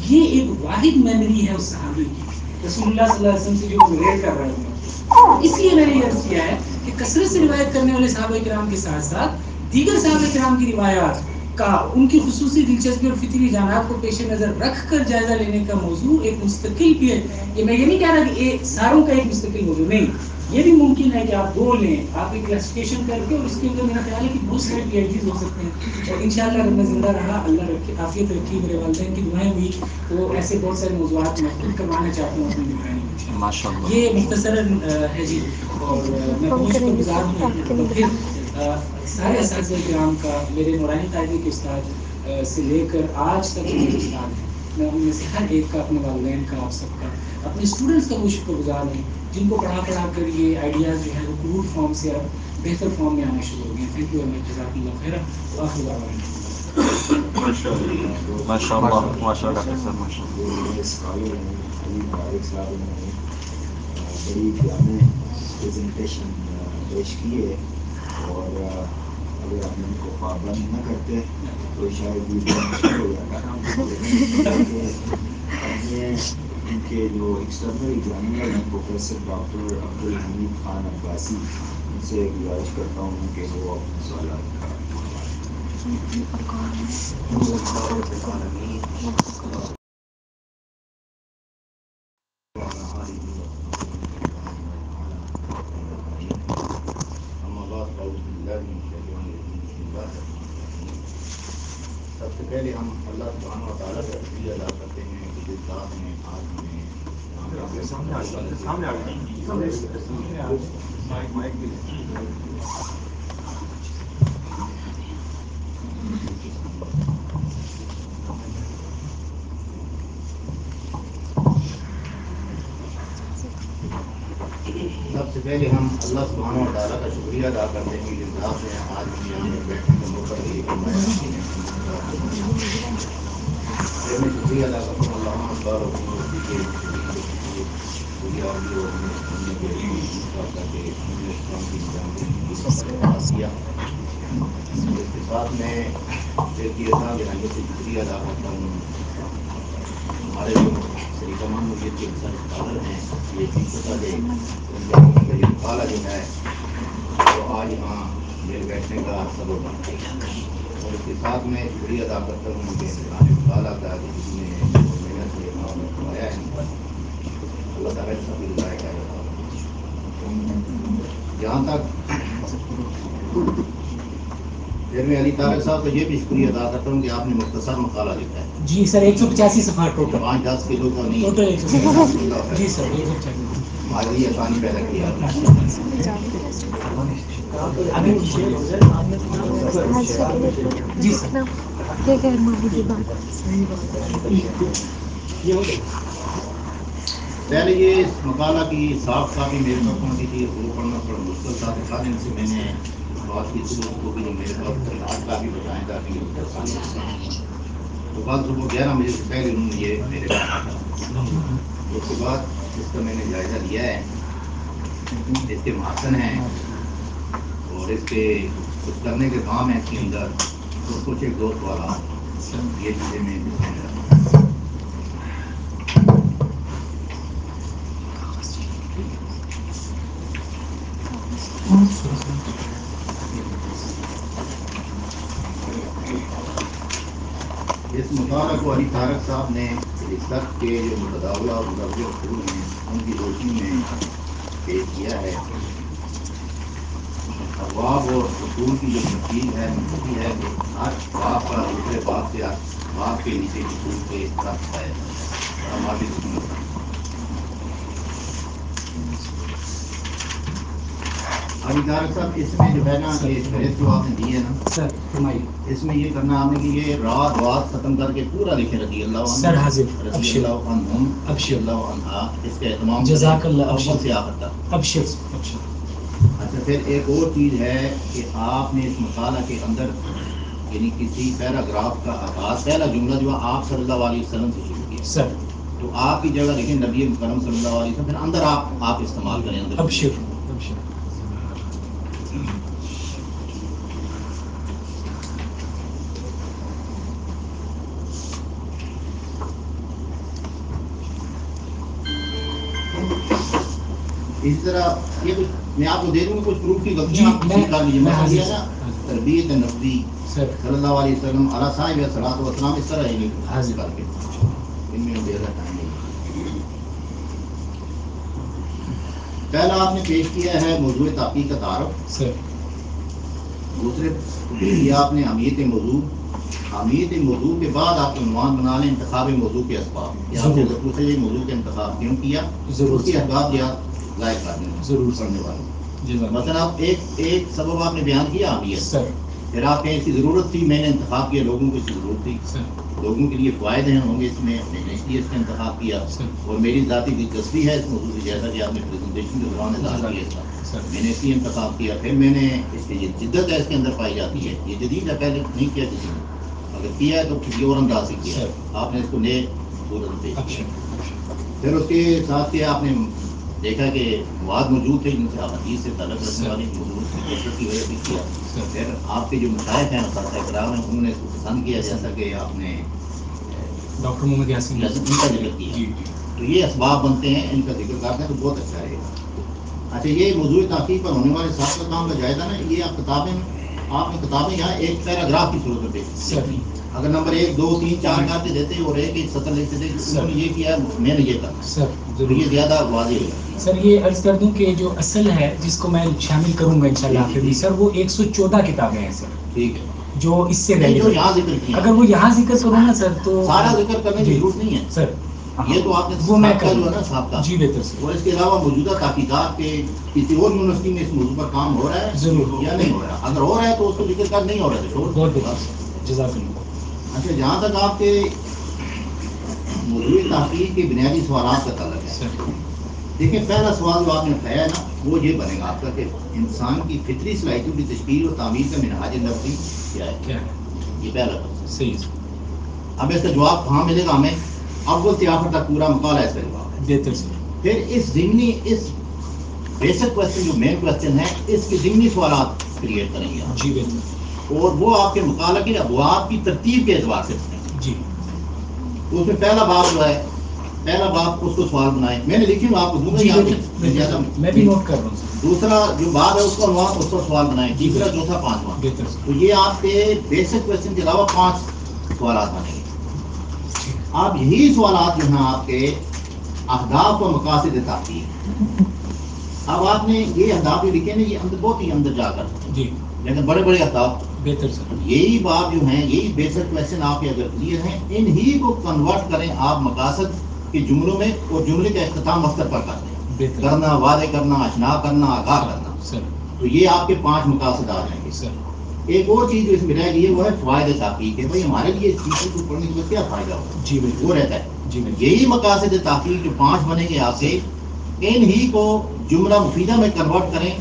Speaker 2: یہ ایک واحد میموری ہے اس صحابی کی, رسول اللہ صلی اللہ علیہ وسلم سے جو ریلیٹ کر رہے ہیں. اس لیے میں نے یہ عرض کیا ہے کہ کثرت سے روایت کرنے والے صحابہ کرام کے ساتھ ساتھ دیگر صحابہ کرام کی روایات کا ان کی خصوصی دلچسپی اور فطری رجحانات کو پیش نظر رکھ کر جائزہ لینے کا موضوع ایک مستقل بھی ہے. یہ میں یہ نہیں کہہ رہا کہ ساروں کا ایک مستقل موضوع نہیں, یہ بھی ممکن ہے کہ آپ 2 لیں, آپ ایک کلاسیفیکیشن کر کے, اور اس کے اندر میرا خیال ہے کہ بہت سارے PhDs ہو سکتے ہیں, اور انشاءاللہ اگر میں زندہ رہا, اللہ رکھے عافیت رکھی, میرے والدین کی دعائیں ہوئی, تو ایسے بہت سارے موضوعات میں خود کروانا چاہتا ہوں اپنی دکھانے میں. ماشاءاللہ یہ مختصراً ہے جی, اور میں بہت شکر گزار ہوں پھر سارے اساتذہ کرام کا, میرے نورانی قاعدے کے استاد سے لے کر آج تک جو میرے استاد ہیں, میں ان میں سے ہر ایک کا, اپنے والدین کا, آپ سب کا, اپنے اسٹوڈنٹس کا وہ شکر گزار ہوں جن کو پڑھا کر یہ آئیڈیاز جو ہے وہ کروڈ فارم سے اب بہتر فارم میں آنا شروع ہو گئے. تھینک یو ویری مچ, جزاک اللہ خیر. آخر
Speaker 1: بڑی جامع پریزنٹیشن پیش کی ہے, اور اگر آپ ان کو پابند نہ کرتے تو شاید یہ مشکل ہو جاتا. ان کے جو ایکسٹرنل ایگزامینر ہیں پروفیسر ڈاکٹر عبدالحمید خان عباسی, ان سے گزارش کرتا ہوں کہ وہ اپنے سوالات کا سب سے پہلے ہم اللہ سبحانہ و تعالیٰ کا شکریہ ادا کرتے ہیں کہ جس ذات نے آج ہمیں سامنے آ سب سے پہلے ہم اللہ سبحانہ و تعالیٰ کا شکریہ ادا کرتے ہیں کہ جس ذات نے آج ہمیں بیٹھنے کا موقع دیا میں شکریہ ادا کرتا ہوں اللہ اس کے ساتھ میں شکریہ ادا کرتا ہوں ہمارے جو طریقہ مجید کے اسکالر ہیں یہ مطالعہ جو ہے وہ آج یہاں میرے بیٹھنے کا سبب بنتا ہے اور اس کے ساتھ میں شکریہ ادا کرتا ہوں کہ مطالعہ کا جس نے محنت سے کروایا ہے اللہ تعالیٰ کا بھی رضائے کا جہاں تک پھر میں علی طارق صاحب کو یہ بھی شکریہ ادا کرتا ہوں کہ آپ نے مختصر مقالہ لکھا ہے
Speaker 2: جی سر 185 صفحہ ٹوٹل
Speaker 1: 5-10 کلو کا نہیں
Speaker 2: ٹوٹل 185 جی سر 185
Speaker 1: ہمارے لیے آسانی پیدا کیا
Speaker 2: جی سر
Speaker 1: پہلے یہ اس مقالہ کی صاف کاپی میرے پاس پہنچی تھی وہ پڑھنا تھوڑا مشکل تھا دکھا دن سے میں نے بات کی صبح کو بھی میرے پاس آج کافی بتائیں تاکہ تو بعد صبح 11 بجے سے پہلے انہوں نے یہ میرے پاس اس کے بعد اس کا میں نے جائزہ لیا ہے اس کے محسن ہیں اور اس کے کچھ کرنے کے کام ہیں اس کے اندر تو کچھ ایک دوست والا یہ چیزیں میں اس مطالعہ کو علی طارق صاحب نے رسالت کے جو متداولہ اور متبادل اصول ہیں ان کی روشنی میں پیش کیا ہے ابواب اور اصول کی جو تفصیل ہے منتقی ہے کہ ہر باب پر دوسرے باب سے باب کے نیچے اصول کے ربط ہے علی طارق صاحب اس میں جو ہے نا یہ فہرست جو آپ نے دی ہے نا
Speaker 2: سر
Speaker 1: اس میں یہ کرنا آپ نے کہ یہ رات وات ختم کر کے پورا لکھے رضی اللہ عنہ
Speaker 2: سر حاضر
Speaker 1: رضی اللہ عنہم رضی اللہ عنہا اس کا اہتمام
Speaker 2: جزاک اللہ
Speaker 1: اول سے آخر تک
Speaker 2: ابشر
Speaker 1: اچھا پھر ایک اور چیز ہے کہ آپ نے اس مقالہ کے اندر یعنی کسی پیراگراف کا آغاز پہلا جملہ جو آپ صلی اللہ علیہ وسلم سے شروع کیا
Speaker 2: سر
Speaker 1: تو آپ کی جگہ دیکھیں نبی مکرم صلی اللہ علیہ وسلم پھر اندر آپ استعمال کریں اندر
Speaker 2: ابشر
Speaker 1: اسی طرح یہ کچھ میں آپ کو دے دوں گا کچھ پروف کی غلطیاں آپ ٹھیک کر لیجیے میں دیا نا تربیت نبی صلی اللہ علیہ وسلم علی صاحب صلاۃ و سلام اس طرح ہی حاضر کر کے ان میں زیادہ ٹائم نہیں پہلا آپ نے پیش کیا ہے موضوع تحقیق کا تعارف دوسرے یہ آپ نے اہمیت موضوع کے بعد آپ عنوان بنا لیں انتخاب موضوع کے اسباب یا یہ موضوع کا انتخاب کیوں کیا اس کے اسباب یا ظاہر کر دیں ضرور پڑھنے والے مثلا آپ ایک سبب آپ نے بیان کیا اہمیت پھر آپ کہیں اس کی ضرورت تھی میں نے انتخاب کیا لوگوں کو اس کی ضرورت تھی لوگوں کے لیے فوائد ہیں ہوں گے اس میں نے اس لیے اس کا انتخاب کیا اور میری ذاتی دلچسپی ہے اس موضوع سے جیسا کہ آپ نے پریزنٹیشن کے دوران اظہار کیا تھا میں نے اس لیے انتخاب کیا پھر میں نے اس کی جدت ہے اس کے اندر پائی جاتی ہے یہ جدید ہے پہلے نہیں کیا کسی نے اگر کیا ہے تو کسی اور انداز سے کیا آپ نے اس کو نئے صورت پیش کیا پھر اس کے ساتھ کیا آپ نے دیکھا کہ مواد موجود تھے جن سے آپ حدیث سے تعلق رکھنے والے موضوع کی کثرت کی وجہ سے کیا پھر آپ کے جو مشائخ ہیں اساتذہ کرام ہیں انہوں نے اس کو پسند کیا جیسا کہ آپ نے
Speaker 2: ڈاکٹر محمد یاسین
Speaker 1: ان کا ذکر کیا تو یہ اسباب بنتے ہیں ان کا ذکر کرتے ہیں تو بہت اچھا رہے گا
Speaker 3: اچھا یہ موضوع تحقیق پر ہونے والے ساتھ کام کا جائزہ نا، یہ آپ نے کتابیں یہاں ایک پیراگراف کی صورت میں دیکھی.
Speaker 2: سر
Speaker 3: اگر نمبر 1 2 3 4 کر کے دیتے اور ایک سطر لکھتے تھے انہوں نے یہ کیا میں نے یہ کرنا
Speaker 2: سر
Speaker 3: تو یہ زیادہ واضح ہوگا.
Speaker 2: سر یہ عرض کر دوں کہ جو اصل ہے جس کو میں شامل کروں گا انشاءاللہ آخر میں سر، وہ 114 کتابیں ہیں سر،
Speaker 3: ٹھیک ہے
Speaker 2: جو اس سے
Speaker 3: جو یہاں ذکر کیا
Speaker 2: اگر وہ یہاں ذکر کروں نا سر تو
Speaker 3: سارا ذکر کرنے کی ضرورت نہیں ہے
Speaker 2: سر.
Speaker 3: یہ تو آپ نے
Speaker 2: وہ میں
Speaker 3: جو ہے نا سابقہ
Speaker 2: جی بہتر سر.
Speaker 3: اور اس کے علاوہ موجودہ تحقیقات کے کسی اور یونیورسٹی میں اس موضوع پر کام ہو رہا ہے
Speaker 2: ضرور
Speaker 3: یا نہیں ہو رہا ہے؟ اگر ہو رہا ہے تو اس کو ذکر کر، نہیں ہو رہا ہے تو
Speaker 2: بہت بہت جزاک اللہ.
Speaker 3: اچھا جہاں تک آپ کے موضوع تحقیق کے بنیادی سوالات کا تعلق ہے،
Speaker 2: سر
Speaker 3: دیکھیں پہلا سوال جو آپ نے اٹھایا ہے نا وہ یہ بنے گا آپ کا کہ انسان کی فطری صلاحیتوں کی تشکیل اور تعمیر کا منہاج نفسی کیا ہے؟
Speaker 2: کیا ہے؟
Speaker 3: یہ پہلا سوال.
Speaker 2: صحیح سر.
Speaker 3: اب اس کا جواب کہاں ملے گا ہمیں؟ اول سے آخر تک پورا مقالہ ہے اس کا جواب ہے.
Speaker 2: بہتر سر.
Speaker 3: پھر اس ضمنی اس بیسک کوشچن جو مین کوشچن ہے اس کے ضمنی سوالات کریٹ کریں گے آپ.
Speaker 2: جی بہتر.
Speaker 3: اور وہ آپ کے مقالہ کے ابواب کی ترتیب کے اعتبار سے ہیں.
Speaker 2: جی
Speaker 3: تو اس میں پہلا باب جو ہے، پہلا باب اس کو سوال بنائیں. میں نے لکھی ہوں آپ کو دوں
Speaker 2: جی
Speaker 3: گا
Speaker 2: بہتر. میں بھی نوٹ کر رہا ہوں سر.
Speaker 3: دوسرا جو باب ہے اس کو عنوان اس کو سوال بنائیں. تیسرا چوتھا پانچواں.
Speaker 2: بہتر سر.
Speaker 3: تو یہ آپ کے بیسک کوشچن کے علاوہ 5 سوالات بنیں گے. اب یہی سوالات جو ہیں آپ کے اہداف و مقاصد تحقیق. اب آپ نے یہ اہداف جو لکھے نا یہ اندر بہت ہی اندر جا کر
Speaker 2: جی
Speaker 3: لیکن بڑے بڑے اہداف.
Speaker 2: بہتر سر.
Speaker 3: یہی بات جو ہیں یہی بیسک کویشچن آپ کے اگر کلیئر ہیں ان ہی کو کنورٹ کریں آپ مقاصد کے جملوں میں اور جملے کا اختتام مقصد پر کر دیں.
Speaker 2: بہتر
Speaker 3: کرنا، وعدے کرنا، اشنا کرنا، آگاہ کرنا.
Speaker 2: سر.
Speaker 3: تو یہ آپ کے 5 مقاصد آ جائیں گے.
Speaker 2: سر
Speaker 3: ایک اور چیز جو اس میں رہ گئی ہے وہ ہے فوائد تحقیق ہے. بھائی ہمارے لیے اس چیز کو پڑھنے کے بعد کیا فائدہ ہوگا؟
Speaker 2: جی بالکل.
Speaker 3: وہ رہتا ہے.
Speaker 2: جی بالکل.
Speaker 3: یہی مقاصد تحقیق جو 5 بنے گے آپ سے ان ہی کو جملہ مفیدہ میں کنورٹ کریں.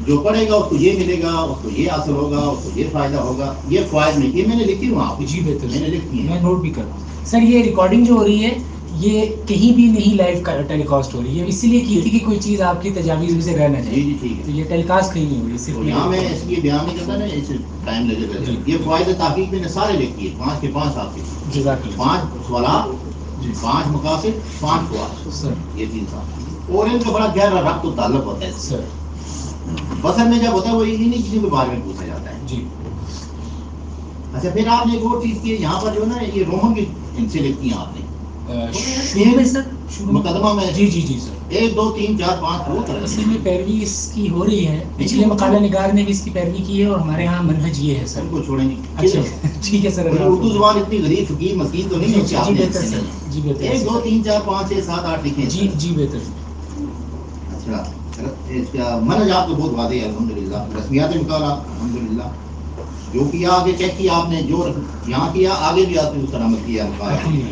Speaker 3: جو پڑھے گا اس کو یہ ملے گا، اس کو یہ حاصل ہوگا، اس کو یہ فائدہ ہوگا. یہ فوائد میں یہ میں نے لکھی ہوں آپ کو.
Speaker 2: جی بہتر.
Speaker 3: میں نے لکھی ہے.
Speaker 2: میں نوٹ بھی کر رہا ہوں سر. یہ ریکارڈنگ جو ہو رہی ہے یہ کہیں بھی نہیں لائیو ٹیلی کاسٹ ہو رہی ہے. اسی لیے کی تھی کہ کوئی چیز آپ کی تجاویز میں سے رہ نہ جائے.
Speaker 3: جی جی ٹھیک
Speaker 2: تو
Speaker 3: ہے.
Speaker 2: یہ ٹیلی کاسٹ کہیں نہیں ہو رہی
Speaker 3: تو
Speaker 2: صرف
Speaker 3: یہاں میں اس لیے بیان نہیں کرتا نا، اس ٹائم لگے گا. یہ فوائد تحقیق میں نے سارے لکھی ہے 5 کے 5 آپ کے.
Speaker 2: جزاک اللہ.
Speaker 3: 5 سوالات، 5 مقاصد، 5 فوائد.
Speaker 2: سر.
Speaker 3: یہ 3 سال اور ان کا بڑا گہرا ربط و تعلق ہوتا ہے.
Speaker 2: سر.
Speaker 3: بصر میں جب ہوتا ہے وہ یہ نہیں کسی کے بارے میں پوچھا جاتا ہے.
Speaker 2: جی.
Speaker 3: اچھا پھر آپ نے ایک اور چیز کی ہے یہاں پر جو ہے نا یہ رومن کی ان سے لکھتی ہیں آپ نے
Speaker 2: شروع میں سر. شروع
Speaker 3: مقدمہ میں.
Speaker 2: جی جی جی سر.
Speaker 3: 1 2 3 4 5 وہ طرح
Speaker 2: اصل میں پیروی اس کی ہو رہی ہے. پچھلے مقالہ نگار نے بھی اس کی پیروی کی ہے اور ہمارے ہاں منہج یہ ہے سر.
Speaker 3: ان کو چھوڑیں گے.
Speaker 2: اچھا ٹھیک ہے سر.
Speaker 3: اردو زبان اتنی غریب فقیر مسکین تو نہیں ہے کہ آپ
Speaker 2: جی
Speaker 3: نے
Speaker 2: بہتر سر. جی بہتر.
Speaker 3: 1 2 3 4 5 6 7 8 لکھیں.
Speaker 2: جی جی بہتر.
Speaker 3: اچھا اس کا منہج آپ کو بہت واضح ہے الحمدللہ. رسمیات مقالہ الحمدللہ جو کیا آگے چیک کیا آپ نے، جو یہاں کیا آگے بھی آپ نے اس طرح عمل کیا مقالہ.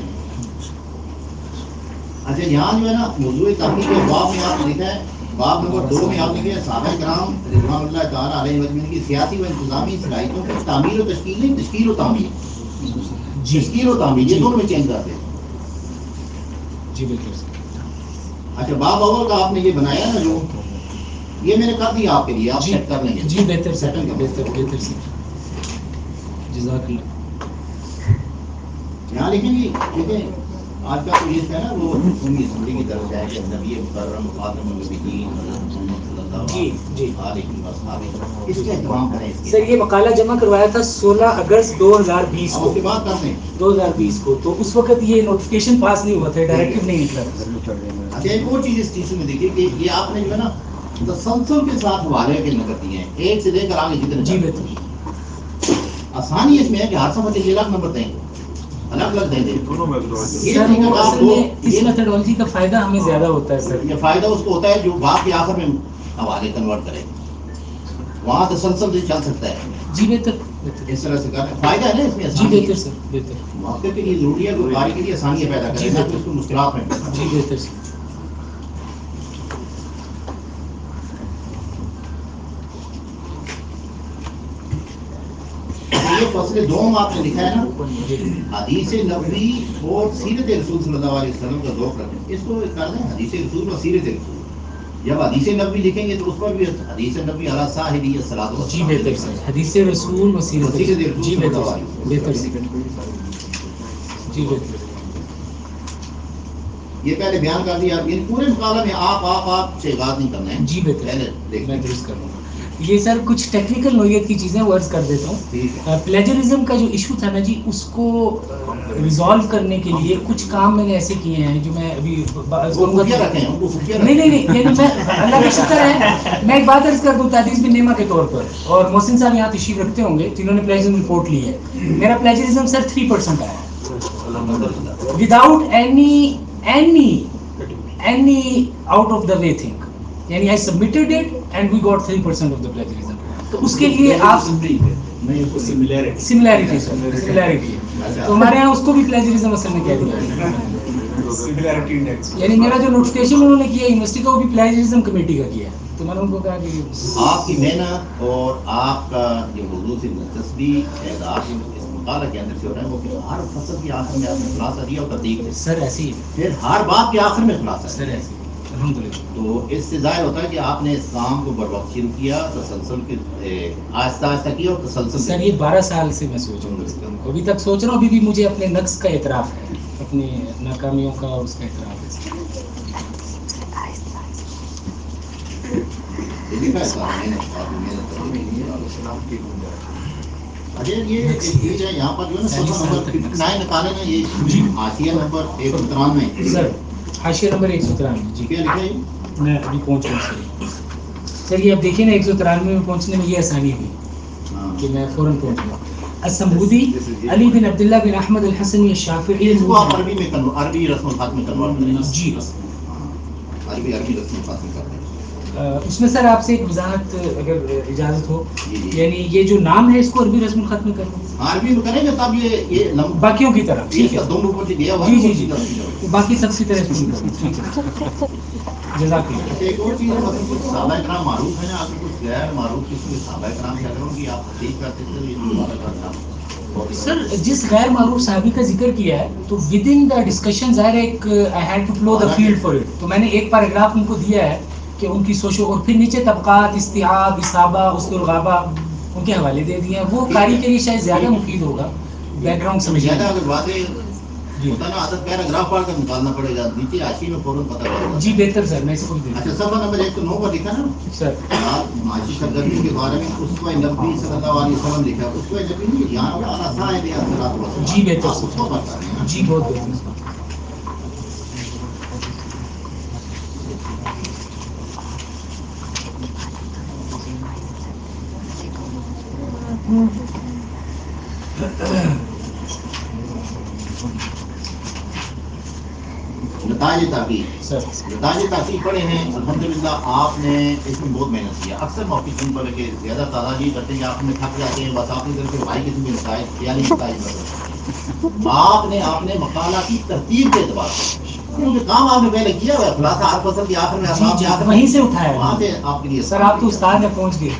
Speaker 3: اچھا یہاں جو ہے نا موضوع تحقیق کے باب میں آپ نے لکھا ہے، باب نمبر 2 میں آپ نے لکھا ہے صحابہ کرام رضوان اللہ تعالیٰ علیہ وسلم کی سیاسی و انتظامی صلاحیتوں کی تعمیر و تشکیل نہیں، تشکیل و تعمیر. تشکیل و تعمیر یہ دونوں میں چینج کرتے ہیں.
Speaker 2: جی بالکل.
Speaker 3: اچھا باب اول کا آپ نے یہ بنایا نا جو یہ میں نے کر دیا آپ کے لیے، آپ چیک کر لیں گے.
Speaker 2: جی بہتر سر. بہتر بہتر سر. جزاک اللہ.
Speaker 3: یہاں لکھیں گے دیکھیں آج کا تو یہ ہے نا وہ سنی اسمبلی کی طرف ہے کہ نبی مکرم خاتم النبیین محمد صلی اللہ علیہ وسلم اس کے اہتمام کریں.
Speaker 2: سر یہ مقالہ جمع کروایا تھا 16 اگست 2020 کو.
Speaker 3: اس کے بعد کرتے ہیں
Speaker 2: 2020 کو. تو اس وقت یہ نوٹیفکیشن پاس نہیں ہوا تھا، ڈائریکٹو نہیں نکلا.
Speaker 3: اچھا ایک اور چیز اس چیز میں دیکھیے کہ یہ آپ نے جو ہے نا تسلسل کے ساتھ حوالے کے نظر دیے ہیں ایک سے لے کر آگے جتنے.
Speaker 2: جی بہتر.
Speaker 3: آسانی اس میں ہے کہ ہر سفر کے 1 لاکھ نمبر دیں گے، الگ الگ دیں گے.
Speaker 2: اس میتھڈالوجی کا فائدہ ہمیں زیادہ ہوتا ہے سر.
Speaker 3: یہ فائدہ اس کو ہوتا ہے جو بات کے آخر میں حوالے کنورٹ کرے، وہاں تسلسل سے چل سکتا ہے.
Speaker 2: جی بہتر.
Speaker 3: اس طرح سے کریں فائدہ ہے نا اس میں.
Speaker 2: جی بہتر سر. بہتر.
Speaker 3: موقع کے لیے ضروری ہے کہ قاری کے لیے آسانیاں پیدا کریں نہ کہ اس کو مشکلات میں.
Speaker 2: جی بہتر سر.
Speaker 3: یہ فصل 2 آپ نے لکھا ہے نا حدیث نبوی اور سیرت رسول صلی اللہ علیہ وسلم کا ذوق رکھیں. اس کو کر دیں حدیث رسول اور سیرت رسول. جب حدیث نبوی لکھیں گے تو اس پر بھی حدیث نبوی علی صاحبی الصلاۃ والسلام.
Speaker 2: جی بہتر سر. حدیث رسول و سیرت. جی بہتر. بہتر سر. جی بہتر.
Speaker 3: یہ پہلے بیان کر دیا. ان پورے مقابلے میں آپ سے بات نہیں کرنا ہے.
Speaker 2: جی بہتر,
Speaker 3: پہلے
Speaker 2: میں درست کر لوں گا. یہ سر کچھ ٹیکنیکل نوعیت کی چیزیں وہ عرض کر دیتا ہوں. پلیجرزم کا جو ایشو تھا نا جی, اس کو ریزالو کرنے کے لیے کچھ کام میں نے ایسے کیے ہیں جو میں ابھی نہیں یعنی میں اللہ کا شکر ہے میں ایک بات عرض کر دوں تعزیز بن نعمہ کے طور پر, اور محسن صاحب یہاں تشریف رکھتے ہوں گے جنہوں نے پلیجرزم رپورٹ لی ہے. میرا پلیجرزم سر 3% آیا without any out of the way thing, یعنی I submitted it and we got 3% of the plagiarism. تو اس کے لیے آپ سملیرٹی تو ہمارے یہاں اس کو بھی پلیجرزم اصل میں کہہ دیا, یعنی میرا جو نوٹیفکیشن انہوں نے کیا یونیورسٹی کا وہ بھی پلیجرزم کمیٹی کا کیا ہے. تو میں نے ان کو کہا کہ
Speaker 3: آپ کی محنت اور آپ کا جو موضوع سے دلچسپی اس مقالہ کے اندر سے ہو رہا ہے وہ ہر فصل کے آخر میں آپ نے خلاصہ دیا اور تصدیق ہے
Speaker 2: سر ایسی ہے,
Speaker 3: پھر ہر بات کے آخر میں خلاصہ
Speaker 2: سر ایسی الحمدللہ.
Speaker 3: تو اس سے ظاہر ہوتا ہے کہ آپ نے اس کام کو بر وقت شروع کیا, تسلسل کے آہستہ آہستہ کیا اور تسلسل.
Speaker 2: سر یہ 12 سال سے میں سوچ رہا ہوں, ابھی تک سوچ رہا ہوں, ابھی بھی مجھے اپنے نقص کا اعتراف ہے, اپنی ناکامیوں کا اور اس کا اعتراف ہے.
Speaker 3: یہاں پر جو ہے نا صفحہ نمبر 59 نکالے نا, یہ حاشیہ نمبر 193
Speaker 2: سر, حاشیہ نمبر 193. جی
Speaker 3: کیا لکھا ہے
Speaker 2: میں ابھی پہنچ رہا ہوں سر. یہ اب دیکھیں نا 193 میں پہنچنے میں یہ آسانی ہوئی کہ میں فوراً پہنچ گیا. السمبودی علی بن عبداللہ بن احمد الحسنی الشافعی.
Speaker 3: اس کو آپ عربی میں عربی رسم الخط میں کنورٹ کریں.
Speaker 2: جی
Speaker 3: عربی رسم الخط میں کریں.
Speaker 2: اس میں سر آپ سے ایک وضاحت اگر اجازت ہو, یعنی یہ جو نام ہے اس کو عربی رسم الخط میں کریں.
Speaker 3: عربی میں کریں گے تب یہ
Speaker 2: باقیوں کی طرح ٹھیک ہے.
Speaker 3: دونوں اوپر سے دیا ہوا
Speaker 2: جی جی جی باقی سب کی طرح جزاک اللہ.
Speaker 3: ایک اور چیز ہے, مطلب کچھ صحابہ کرام معروف ہے نا, اگر کچھ غیر معروف کس میں صحابہ کرام سے اگر ان کی آپ تصدیق کرتے تھے
Speaker 2: سر جس غیر معروف صحابی کا ذکر کیا ہے تو ود ان دا ڈسکشن ظاہر ایک I had to follow the field for it, تو میں نے ایک پیراگراف ان کو دیا ہے کہ ان کی سوچو, اور پھر نیچے طبقات, استیعاب, اصابہ, اسطرغابہ ان کے حوالے دے دیے ہیں. وہ قاری کے لیے شاید زیادہ مفید ہوگا بیک گراؤنڈ سمجھنے میں.
Speaker 3: اگر واضح ہوتا نا عدد پیراگراف پڑھ کر نکالنا پڑے گا, نیچے حاشیے میں فوراً پتہ چلے گا.
Speaker 2: جی بہتر سر, میں اس کو بھی.
Speaker 3: اچھا صفحہ نمبر 109 پر لکھا نا
Speaker 2: سر
Speaker 3: معاشی سرگرمی کے بارے میں اسوہ نبی صلی اللہ علیہ وسلم لکھا. اسوہ نبی نہیں, یہاں پر اعلیٰ صاحب ہے.
Speaker 2: جی بہتر, جی بہت بہتر.
Speaker 3: نتائج تحقیق پڑھے ہیں الحمدللہ. آپ نے اس میں بہت محنت کیا. اکثر موقعین پر کہ زیادہ تعداد یہ کرتے ہیں آپ میں تھک جاتے ہیں, بس آپ نے طرف بھائی قسم کے نتائج یعنی نتائج آپ نے مقالہ کی ترتیب کے اعتبار سے کیونکہ کام آپ نے پہلے کیا ہوا ہے, خلاصہ ہر فصل کے آخر میں
Speaker 2: وہیں سے اٹھایا,
Speaker 3: وہاں سے آپ کے لیے.
Speaker 2: سر آپ تو استاد میں پہنچ گئے.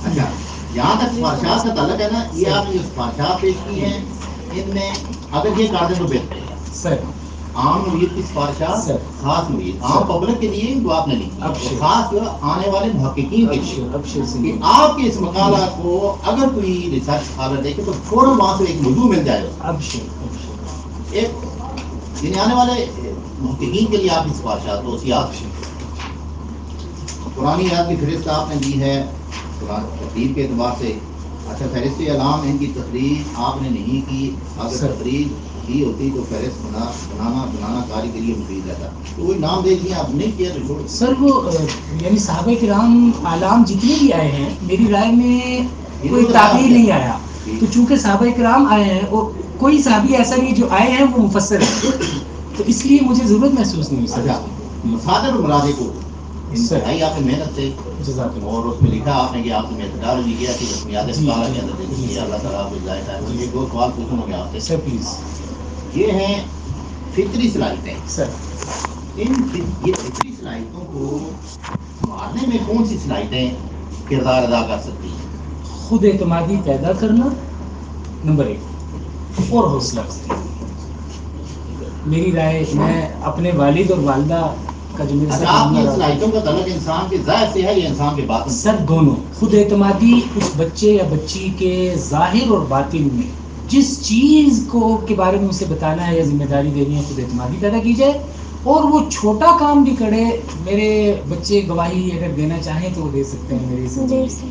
Speaker 3: اچھا جہاں تک سفارشات کا تعلق ہے نا, یہ آپ نے جو سفارشات پیش کی ہیں ان میں اگر یہ کر دیں تو بہتر ہے
Speaker 2: سر.
Speaker 3: عام نوعیت کی سفارشات, خاص نوعیت عام پبلک کے لیے جو آپ نے لکھی, خاص جو آنے والے محققین کے لیے کہ آپ کے اس مقالہ کو اگر کوئی ریسرچ اسکالر دیکھے تو فوراً وہاں سے ایک موضوع مل جائے گا. ایک یعنی آنے والے محققین کے لیے آپ کی سفارشات توصیات. پرانی یاد کی فہرست آپ نے دی ہے تقریر کے اعتبار سے. اچھا فہرست اعلام ان کی تقریر آپ نے نہیں کی, اگر تقریر کی ہوتی تو فہرست بنانا کاری کے لیے مفید رہتا. تو وہی نام دے دیا آپ نے کیا
Speaker 2: سر. وہ یعنی صحابہ کرام اعلام جتنے بھی آئے ہیں میری رائے میں کوئی تعبیر نہیں آیا, تو چونکہ صحابہ کرام آئے ہیں اور کوئی صحابی ایسا نہیں جو آئے ہیں وہ مفسر ہے, تو اس لیے مجھے ضرورت محسوس نہیں ہوئی.
Speaker 3: مصادر اور مرادے کو انتہائی آپ نے محنت سے اور اس میں لکھا آپ نے کہ آپ نے میتھڈالوجی کیا کہ رسمیات اسکالر کے اندر دیکھ لیا. اللہ تعالیٰ آپ کو ہدایت ہے. مجھے دو سوال پوچھوں گے آپ سے
Speaker 2: سر پلیز.
Speaker 3: یہ ہیں فطری صلاحیتیں
Speaker 2: سر.
Speaker 3: یہ فطری صلاحیتوں کو مارنے میں کون سی صلاحیتیں کردار ادا کر سکتی ہیں؟
Speaker 2: خود اعتمادی پیدا کرنا نمبر 1, اور حوصلہ افزائی. میری رائے, میں اپنے والد اور والدہ کا جو میرے ساتھ
Speaker 3: آپ کی صلاحیتوں کا تعلق انسان کے ظاہر سے ہے یا انسان کے باطن؟
Speaker 2: سر دونوں. خود اعتمادی اس بچے یا بچی کے ظاہر اور باطن میں جس چیز کو کے بارے میں اسے بتانا ہے یا ذمہ داری دینی ہے خود اعتمادی پیدا کی جائے، اور وہ چھوٹا کام بھی کرے. میرے بچے گواہی اگر دینا چاہیں تو وہ دے سکتے ہیں میرے سے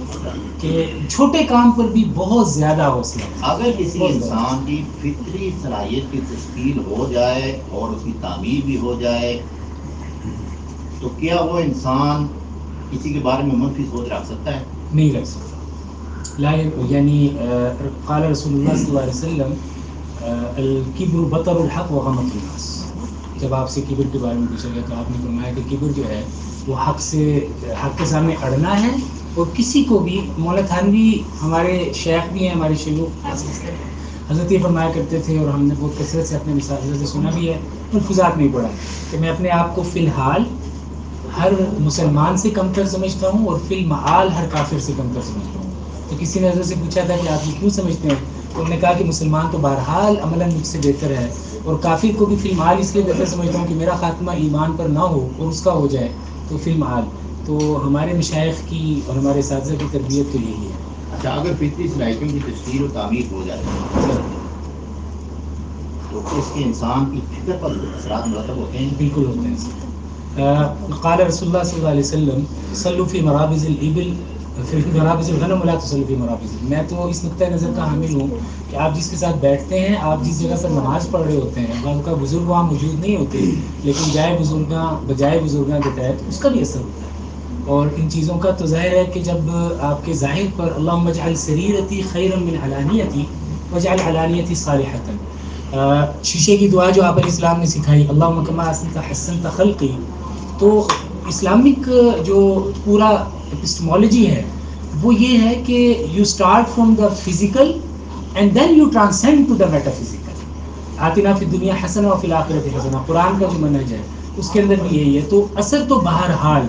Speaker 2: کہ چھوٹے کام پر بھی بہت زیادہ حوصلہ ہے.
Speaker 3: اگر کسی انسان کی فطری صلاحیت کی تشکیل ہو جائے اور اس کی تعمیر بھی ہو جائے تو کیا وہ انسان کسی کے بارے میں منفی سوچ رکھ سکتا ہے؟
Speaker 2: نہیں رکھ سکتا. یعنی قال رسول اللہ صلی اللہ علیہ وسلم الکبر بطر الحق وغمط الناس. جب آپ سے کبر کے بارے میں پوچھا گیا تو آپ نے فرمایا کہ کبر جو ہے وہ حق کے سامنے اڑنا ہے، اور کسی کو بھی. مولا تھانوی ہمارے شیخ بھی ہیں، ہمارے شیوخ حضرت یہ فرمایا کرتے تھے، اور ہم نے بہت کثرت سے اپنے مسائل سے سنا بھی ہے، ملفوظات نہیں پڑھا، کہ میں اپنے آپ کو فی الحال ہر مسلمان سے کمتر سمجھتا ہوں اور فی المعال ہر کافر سے کمتر سمجھتا ہوں. تو کسی نے حضرت سے پوچھا تھا کہ آپ یہ کیوں سمجھتے ہیں، تو انہوں نے کہا کہ مسلمان تو بہرحال عملاً مجھ سے بہتر ہے، اور کافر کو بھی فی المعال اس لیے بہتر سمجھتا ہوں کہ میرا خاتمہ ایمان پر نہ ہو اور اس کا ہو جائے، تو فی المعال. تو ہمارے مشائخ کی اور ہمارے اساتذہ کی تربیت تو یہی ہے.
Speaker 3: اچھا، اگر فطری صلاحیتوں کی تشکیل و تعمیر ہو جائے تو اس کے انسان کی فکر پر اثرات مرتب ہوتے ہیں؟
Speaker 2: بالکل ہوتے ہیں. قال رسول اللہ صلی اللہ علیہ وسلم صلوا فی مرابض الابل فی مرابض الغنم ولا تصلوا فی مرابض. میں تو اس نقطۂ نظر کا حامل ہوں کہ آپ جس کے ساتھ بیٹھتے ہیں، آپ جس جگہ پر نماز پڑھ رہے ہوتے ہیں، بعض کا بزرگ وہاں موجود نہیں ہوتے، لیکن بجائے بزرگاں کے تحت اس کا بھی اثر ہوتا ہے. اور ان چیزوں کا تو ظاہر ہے کہ جب آپ کے ظاہر پر اللہم اجعل سریرتی خیرا من علانیتی واجعل علانیتی صالحۃ، شیشے کی دعا جو آپ علیہ السلام نے سکھائی، اللہم کما احسنت حسنت خلقی. تو اسلامک جو پورا اپسٹمالوجی ہے وہ یہ ہے کہ you start from the physical and then you transcend to the metaphysical. آتنا فی الدنیا حسنہ و فی الآخرۃ حسنہ، قرآن کا جو منہج ہے اس کے اندر بھی یہی ہے. تو اثر تو بہرحال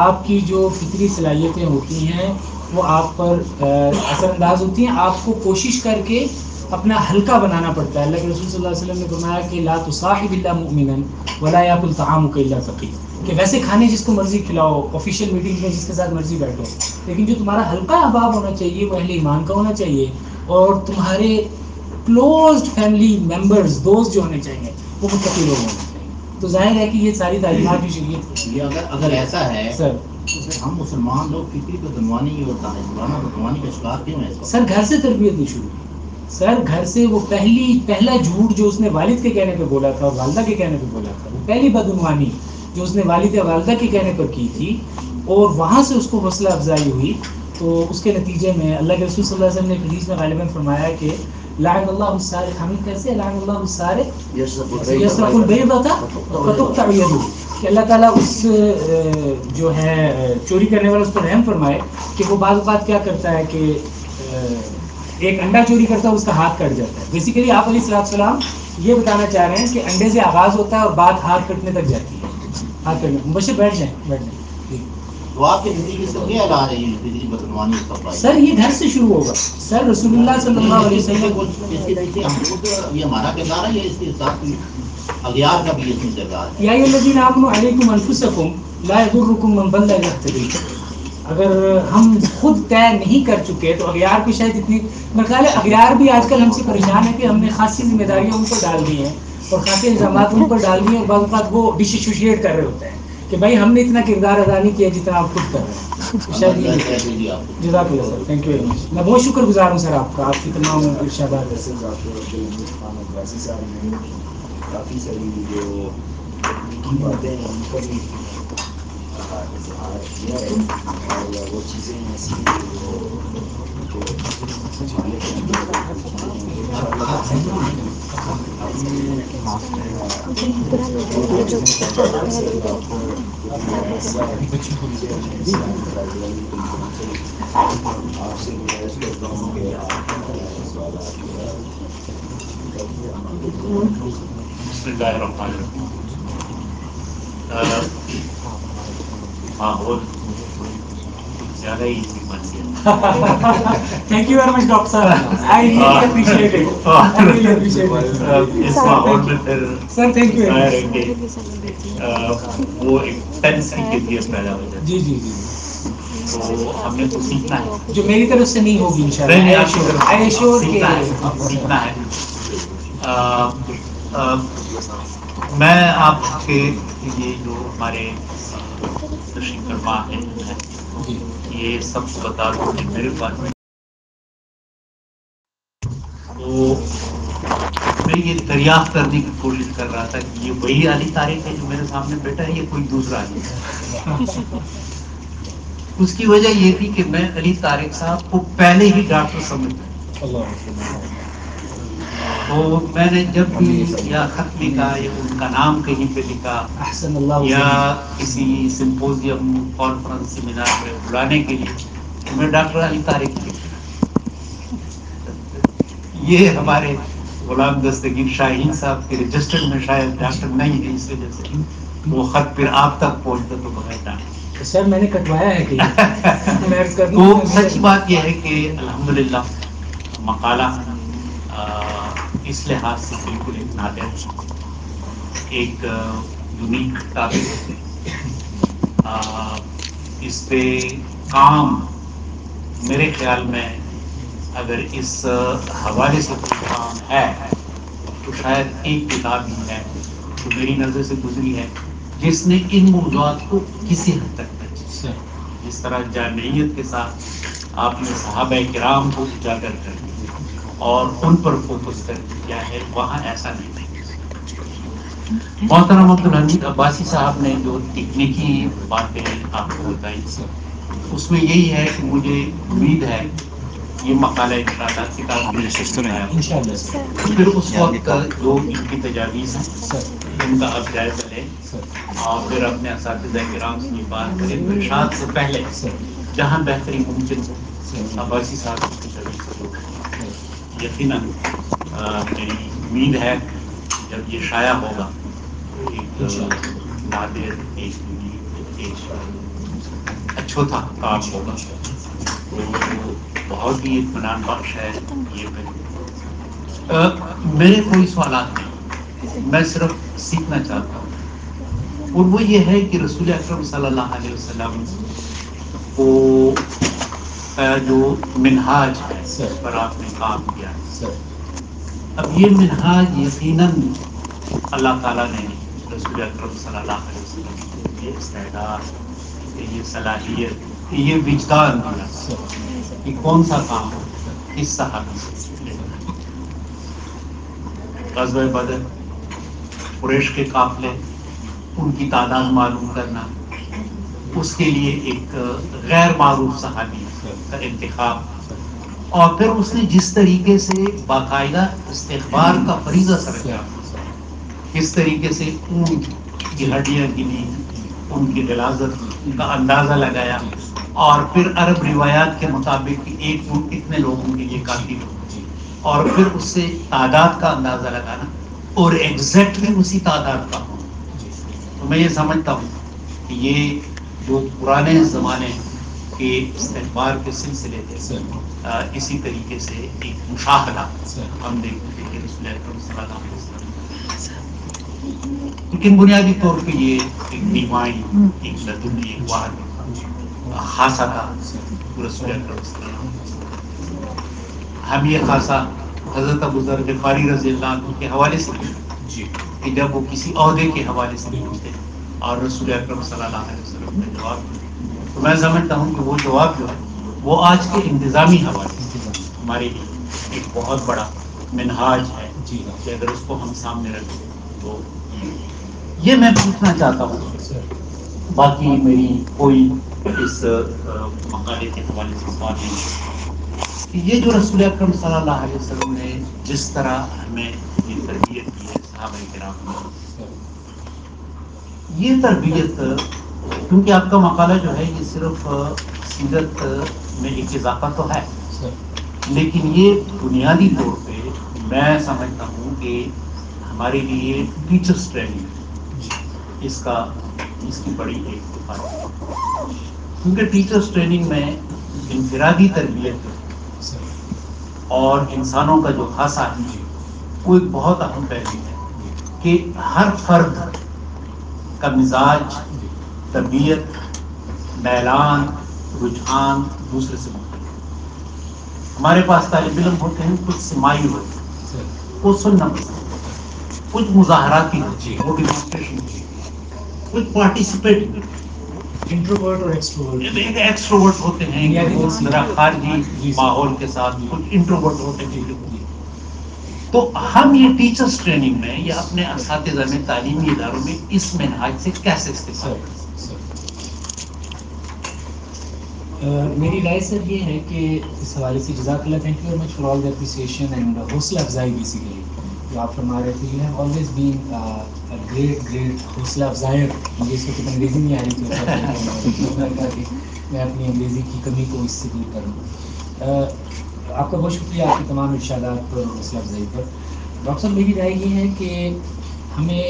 Speaker 2: آپ کی جو فطری صلاحیتیں ہوتی ہیں وہ آپ پر اثر انداز ہوتی ہیں. آپ کو کوشش کر کے اپنا ہلکا بنانا پڑتا ہے. اللہ کے رسول صلی اللہ علیہ وسلم نے فرمایا کہ لا تصاحب الا مؤمنا ولا یاکل طعامک الا تقی، کہ ویسے کھانے جس کو مرضی کھلاؤ، آفیشیل میٹنگ میں جس کے ساتھ مرضی بیٹھو، لیکن جو تمہارا ہلکا احباب ہونا چاہیے وہ اہل ایمان کا ہونا چاہیے، اور تمہارے کلوزڈ فیملی ممبرز دوست جو ہونے چاہیے وہ متقی لوگ ہونے چاہیے. تو ظاہر ہے کہ یہ ساری تعلیمات جو شریعت
Speaker 3: یہ اگر ایسا ہے
Speaker 2: سر
Speaker 3: ہم مسلمان لوگ فکری بدعنوانی اور دانشورانہ بدعنوانی کا شکار کیوں ہیں؟
Speaker 2: سر گھر سے تربیت نہیں شروع کی. سر گھر سے وہ پہلا جھوٹ جو اس نے والد کے کہنے پہ بولا تھا اور والدہ کے کہنے پہ بولا تھا، وہ پہلی بدعنوانی جو اس نے والد یا والدہ کے کہنے پر کی تھی، اور وہاں سے اس کو حوصلہ افزائی ہوئی. تو اس کے نتیجے میں اللہ کے رسول صلی اللہ علیہ وسلم نے ایک حدیث میں غالباً فرمایا کہ لعن اللہ السارق، ہم کیسے لعن اللہ السارق یسرق البیضۃ فتقطع یدہ، کہ اللہ تعالیٰ اس جو ہے چوری کرنے والا اس پر رحم فرمائے کہ وہ بعض اوقات کیا کرتا ہے کہ ایک انڈا چوری کرتا ہے، اس کا ہاتھ کٹ جاتا ہے. بیسیکلی آپ علیہ السلام یہ بتانا چاہ رہے ہیں کہ انڈے سے آغاز ہوتا ہے اور بات ہاتھ کٹنے تک جاتی ہے. ہاتھ کٹنے بشر بیٹھ جائیں.
Speaker 3: تو آپ کے زندگی سے کیا علاج ہے یہ فکری بدعنوانی کا؟
Speaker 2: سر یہ گھر سے شروع ہوگا. سر رسول اللہ صلی اللہ علیہ وسلم
Speaker 3: اس کے پیچھے ہم خود یہ ہمارا کردار ہے یا اس کے ساتھ اغیار کا بھی اس میں کردار ہے؟
Speaker 2: یا ایھا الذین آمنوا علیکم انفسکم لا یضرکم من ضل اذا اہتدیتم. اگر ہم خود طے نہیں کر چکے تو اغیار کو شاید اتنی، میرا خیال ہے اغیار بھی آج کل ہم سے پریشان ہے کہ ہم نے خاصی ذمہ داریاں ان پر ڈال دی ہیں اور خاصے الزامات ان پر ڈال دیے، اور بعض اوقات وہ ڈش ایسوشیٹ کر رہے ہوتے ہیں کہ بھائی ہم نے اتنا کردار ادا نہیں کیا جتنا آپ خود کر رہے ہیں. شاید یہ جزاک اللہ سر، تھینک یو ویری مچ. میں بہت شکر گزار ہوں سر آپ کا، آپ کی تمام ارشادات.
Speaker 1: کافی ساری جو باتیں ہیں ان پر بھی کیا ہے، اور وہ چیزیں ایسی
Speaker 4: بسم اللہ الرحمن الرحیم. ہاں بہت زیادہ ہی بن گیا.
Speaker 2: Thank you very much, Doctor sir. I really appreciate it. I really appreciate it. Sir, thank you very much.
Speaker 4: وہ ایک ٹینس کی پیدا ہو جاتی ہے.
Speaker 2: جی جی جی.
Speaker 4: تو ہم نے تو سیکھنا ہے،
Speaker 2: جو میری طرف سے نہیں ہوگی انشاءاللہ.
Speaker 4: نہیں،
Speaker 2: I assure
Speaker 4: سیکھنا ہے،
Speaker 2: کہ
Speaker 4: سیکھنا ہے. میں آپ کے یہ جو ہمارے تشریف فرما ہیں یہ سب کو بتا دوں کہ میرے پاس تو میں یہ دریافت کرنے کی کوشش کر رہا تھا کہ یہ وہی علی طارق ہے جو میرے سامنے بیٹھا ہے یا کوئی دوسرا علی ہے. اس کی وجہ یہ تھی کہ میں علی طارق صاحب کو پہلے ہی ڈاکٹر سمجھتا ہوں. تو میں نے جب بھی یا خط لکھا یا ان کا نام کہیں پہ لکھا
Speaker 2: احسن اللہ
Speaker 4: یا کسی سمپوزیم کانفرنس سیمینار میں بلانے کے لیے میں ڈاکٹر علی طارق یہ ہمارے غلام دستگیر شاہین صاحب کے رجسٹر میں شاید ڈاکٹر نہیں ہے، اس وجہ سے وہ خط پھر آپ تک پہنچتا تو بغیر ڈاکٹر.
Speaker 2: سر میں نے کٹوایا ہے کہ
Speaker 4: تو سچ بات یہ ہے کہ الحمدللہ مقالہ اس لحاظ سے بالکل ایک نادر، ایک یونیک ٹاپک ہے. اس پہ کام میرے خیال میں اگر اس حوالے سے کوئی کام ہے تو شاید ایک کتاب ہی ہے جو میری نظر سے گزری ہے جس نے ان موضوعات کو کسی حد تک ٹچ، جس طرح جامعیت کے ساتھ آپ نے صحابہ کرام کو اجاگر کر دیا اور ان پر فوکس کر دیا ہے، وہاں ایسا نہیں ہے. محترم عبدالحمید عباسی صاحب نے جو تکنیکی باتیں آپ کو بتائی اس میں یہی ہے کہ مجھے امید ہے یہ مقالہ انشاءاللہ کتاب پھر اس وقت جو ان کی تجاویز ہیں ان کا اب جائزہ لیں اور پھر اپنے اساتذہ کرام سے یہ بات کریں. ارشاد سے پہلے جہاں بہتری ممکن ہو عباسی صاحب کی تجاویز یقیناً میری امید ہے جب یہ شائع ہوگا ایک نادر، ایک اچھوتھا کام ہوگا. تو بہت ہی اطمینان بخش ہے یہ. میرے کوئی سوالات نہیں، میں صرف سیکھنا چاہتا ہوں، اور وہ یہ ہے کہ رسول اکرم صلی اللہ علیہ وسلم کو جو منہاج ہے اس پر آپ نے کام کیا ہے. اب یہ منہاج یقیناً اللہ تعالیٰ نے رسول اکرم صلی اللہ علیہ وسلم کو یہ استعداد، یہ صلاحیت، یہ وجدان دیا کہ کون سا کام کس صحابی سے. غزوہ بدر، قریش کے قافلے، ان کی تعداد معلوم کرنا، اس کے لیے ایک غیر معروف صحابی کا انتخاب، اور پھر اس نے جس طریقے سے باقاعدہ استخبار کا فریضہ سر کیا، کس طریقے سے اونٹ کی ہڈیاں گنی، ان کی غلاظت کا اندازہ لگایا، اور پھر عرب روایات کے مطابق ایک اونٹ کتنے لوگوں کے لیے کافی ہو، اور پھر اس سے تعداد کا اندازہ لگانا اور ایگزیکٹلی اسی تعداد کا ہو. تو میں یہ سمجھتا ہوں کہ یہ جو پرانے زمانے کے استخبار کے سلسلے تھے اسی طریقے سے ایک مشاہدہ ہم دیکھتے ہیں کہ رسول اکرم صلی اللہ علیہ وسلم، لیکن بنیادی طور پہ یہ ایک ڈیوائن، ایک لدنی، ایک واحد خاصہ تھا رسول اکرم صلی اللہ علیہ وسلم. ہم یہ خاصہ حضرت ابو ذر غفاری رضی اللہ عنہ کے حوالے سے کہ جب وہ کسی عہدے کے حوالے سے پوچھتے اور رسول اکرم صلی اللہ علیہ وسلم کا جواب، تو میں سمجھتا ہوں کہ وہ جواب جو ہے وہ آج کے انتظامی حوالے سے ہمارے لیے ایک بہت بڑا منہاج ہے کہ اگر اس کو ہم سامنے رکھیں تو یہ میں پوچھنا چاہتا ہوں. باقی میری کوئی اس مقالے کے حوالے سے سوال نہیں کہ یہ جو رسول اکرم صلی اللہ علیہ وسلم نے جس طرح ہمیں یہ تربیت کی ہے صحابہ کرام نے، یہ تربیت کیونکہ آپ کا مقالہ جو ہے یہ صرف سیرت میں ایک اضافہ تو ہے، لیکن یہ بنیادی طور پہ میں سمجھتا ہوں کہ ہمارے لیے ٹیچرس ٹریننگ اس کی بڑی ایک بات ہے، کیونکہ ٹیچرس ٹریننگ میں انفرادی تربیت اور انسانوں کا جو خاصہ ہے وہ ایک بہت اہم پہلو ہے کہ ہر فرد کا مزاج، طبیعت، میلان، رجحان دوسرے سے مختلف. ہمارے پاس طالب علم ہوتے ہیں کچھ سمائی ہوتے ہیں, وہ سننا پسند کرتے ہیں, کچھ مظاہراتی ہوتی ہے, وہ ڈیمانسٹریشن ہوتی ہے, کچھ پارٹیسپیٹ
Speaker 2: انٹروورٹ اور ایکسٹروورٹ.
Speaker 4: ایکسٹروورٹ ہوتے ہیں ذرا خارجی ماحول کے ساتھ, کچھ انٹروورٹ ہوتے ہیں. تو ہم یہ ٹیچرس ٹریننگ میں یا اپنے اساتذہ میں تعلیمی اداروں میں اس منہاج سے کیسے استفادہ کریں؟
Speaker 2: میری رائے سر یہ ہے کہ اس حوالے سے جزاک اللہ, thank you very much for all the appreciation and حوصلہ افزائی. بیسیکلی جو آپ فرما رہے تھے, you have always been great حوصلہ افزائر. مجھے اس وقت انگریزی نہیں آ رہی تھی, میں اپنی انگریزی کی کمی کو اس سے دور کروں. آپ کا بہت شکریہ آپ کے تمام ارشادات پر, حوصلہ افزائی پر. ڈاکٹر صاحب میری رائے یہ ہے کہ ہمیں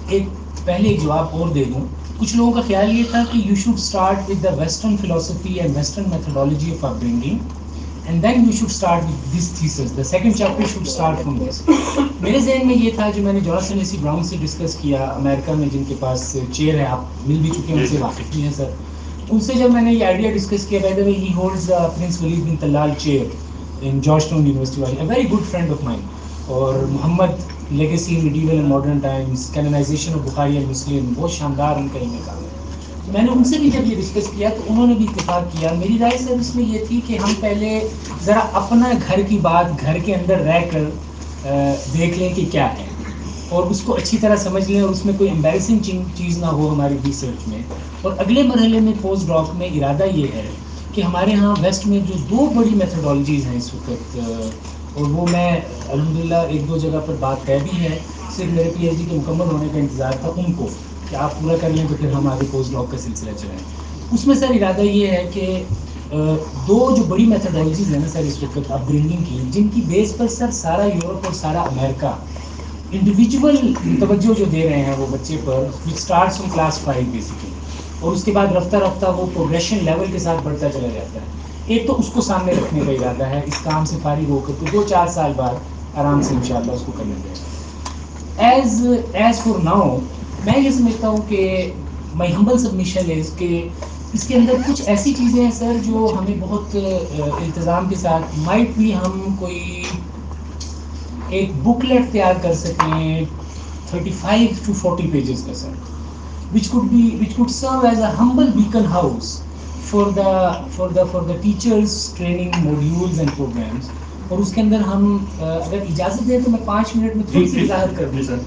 Speaker 2: ایک پہلے ایک جواب اور دے دوں. کچھ لوگوں کا خیال یہ تھا کہ you should start with the western philosophy and western methodology of upbringing and then you should start with this thesis, the second chapter should start from this. میرے ذہن میں یہ تھا, جو میں نے جارج سینیسی براؤن سے ڈسکس کیا امریکہ میں, جن کے پاس چیئر ہے, آپ مل بھی چکے ہیں, ان سے واقف بھی ہیں سر. ان سے جب میں نے یہ آئیڈیا ڈسکس کیا, by the way he holds Prince Waleed bin Talal chair in Georgetown University, a very good friend of mine. اور Muhammad legacy medieval and modern times, canonization of Bukhari and Muslim, بہت شاندار ان کا علم کام ہے. تو میں نے ان سے بھی جب یہ ڈسکس کیا تو انہوں نے بھی اتفاق کیا. میری رائے سر اس میں یہ تھی کہ ہم پہلے ذرا اپنا گھر کی بات گھر کے اندر رہ کر دیکھ لیں کہ کیا ہے, اور اس کو اچھی طرح سمجھ لیں, اور اس میں کوئی امبیرسنگ چیز نہ ہو ہماری ریسرچ میں. اور اگلے مرحلے میں پوسٹ ڈاک میں ارادہ یہ ہے کہ ہمارے ہاں ویسٹ میں جو دو بڑی میتھڈالوجیز ہیں اس وقت, اور وہ میں الحمدللہ ایک دو جگہ پر بات کہہ بھی ہے, صرف میرے پی ایچ ڈی کے مکمل ہونے کا انتظار تھا ان کو کہ آپ پورا کر لیں تو پھر ہم آگے پوسٹ ڈاک کا سلسلہ چلائیں. اس میں سر ارادہ یہ ہے کہ دو جو بڑی میتھڈالوجیز ہیں نا سر اس وقت اپ برنگنگ کی, جن کی بیس پر سر سارا یورپ اور سارا امریکہ انڈیویجول توجہ جو دے رہے ہیں وہ بچے پر, which starts from class 5 basically, اور اس کے بعد رفتہ رفتہ وہ پروگریشن لیول کے ساتھ بڑھتا چلا جاتا ہے. ایک تو اس کو سامنے رکھنے کا ارادہ ہے, اس کام سے فارغ ہو کر تو 2-4 سال بعد آرام سے انشاءاللہ اس کو کر لیں گے. ایز فار ناؤ میں یہ سمجھتا ہوں کہ مائی ہمبل سبمیشن از کہ اس کے اندر کچھ ایسی چیزیں ہیں سر جو ہمیں بہت التزام کے ساتھ مائٹ بھی ہم کوئی ایک بکلیٹ تیار کر سکیں 35 to 40 پیجز کا سر, which could serve as a humble beacon house for the teachers training modules and programs. اور اس کے اندر ہم اگر اجازت دیں تو میں 5 منٹ میں تھوڑی سی وضاحت کر دوں سر.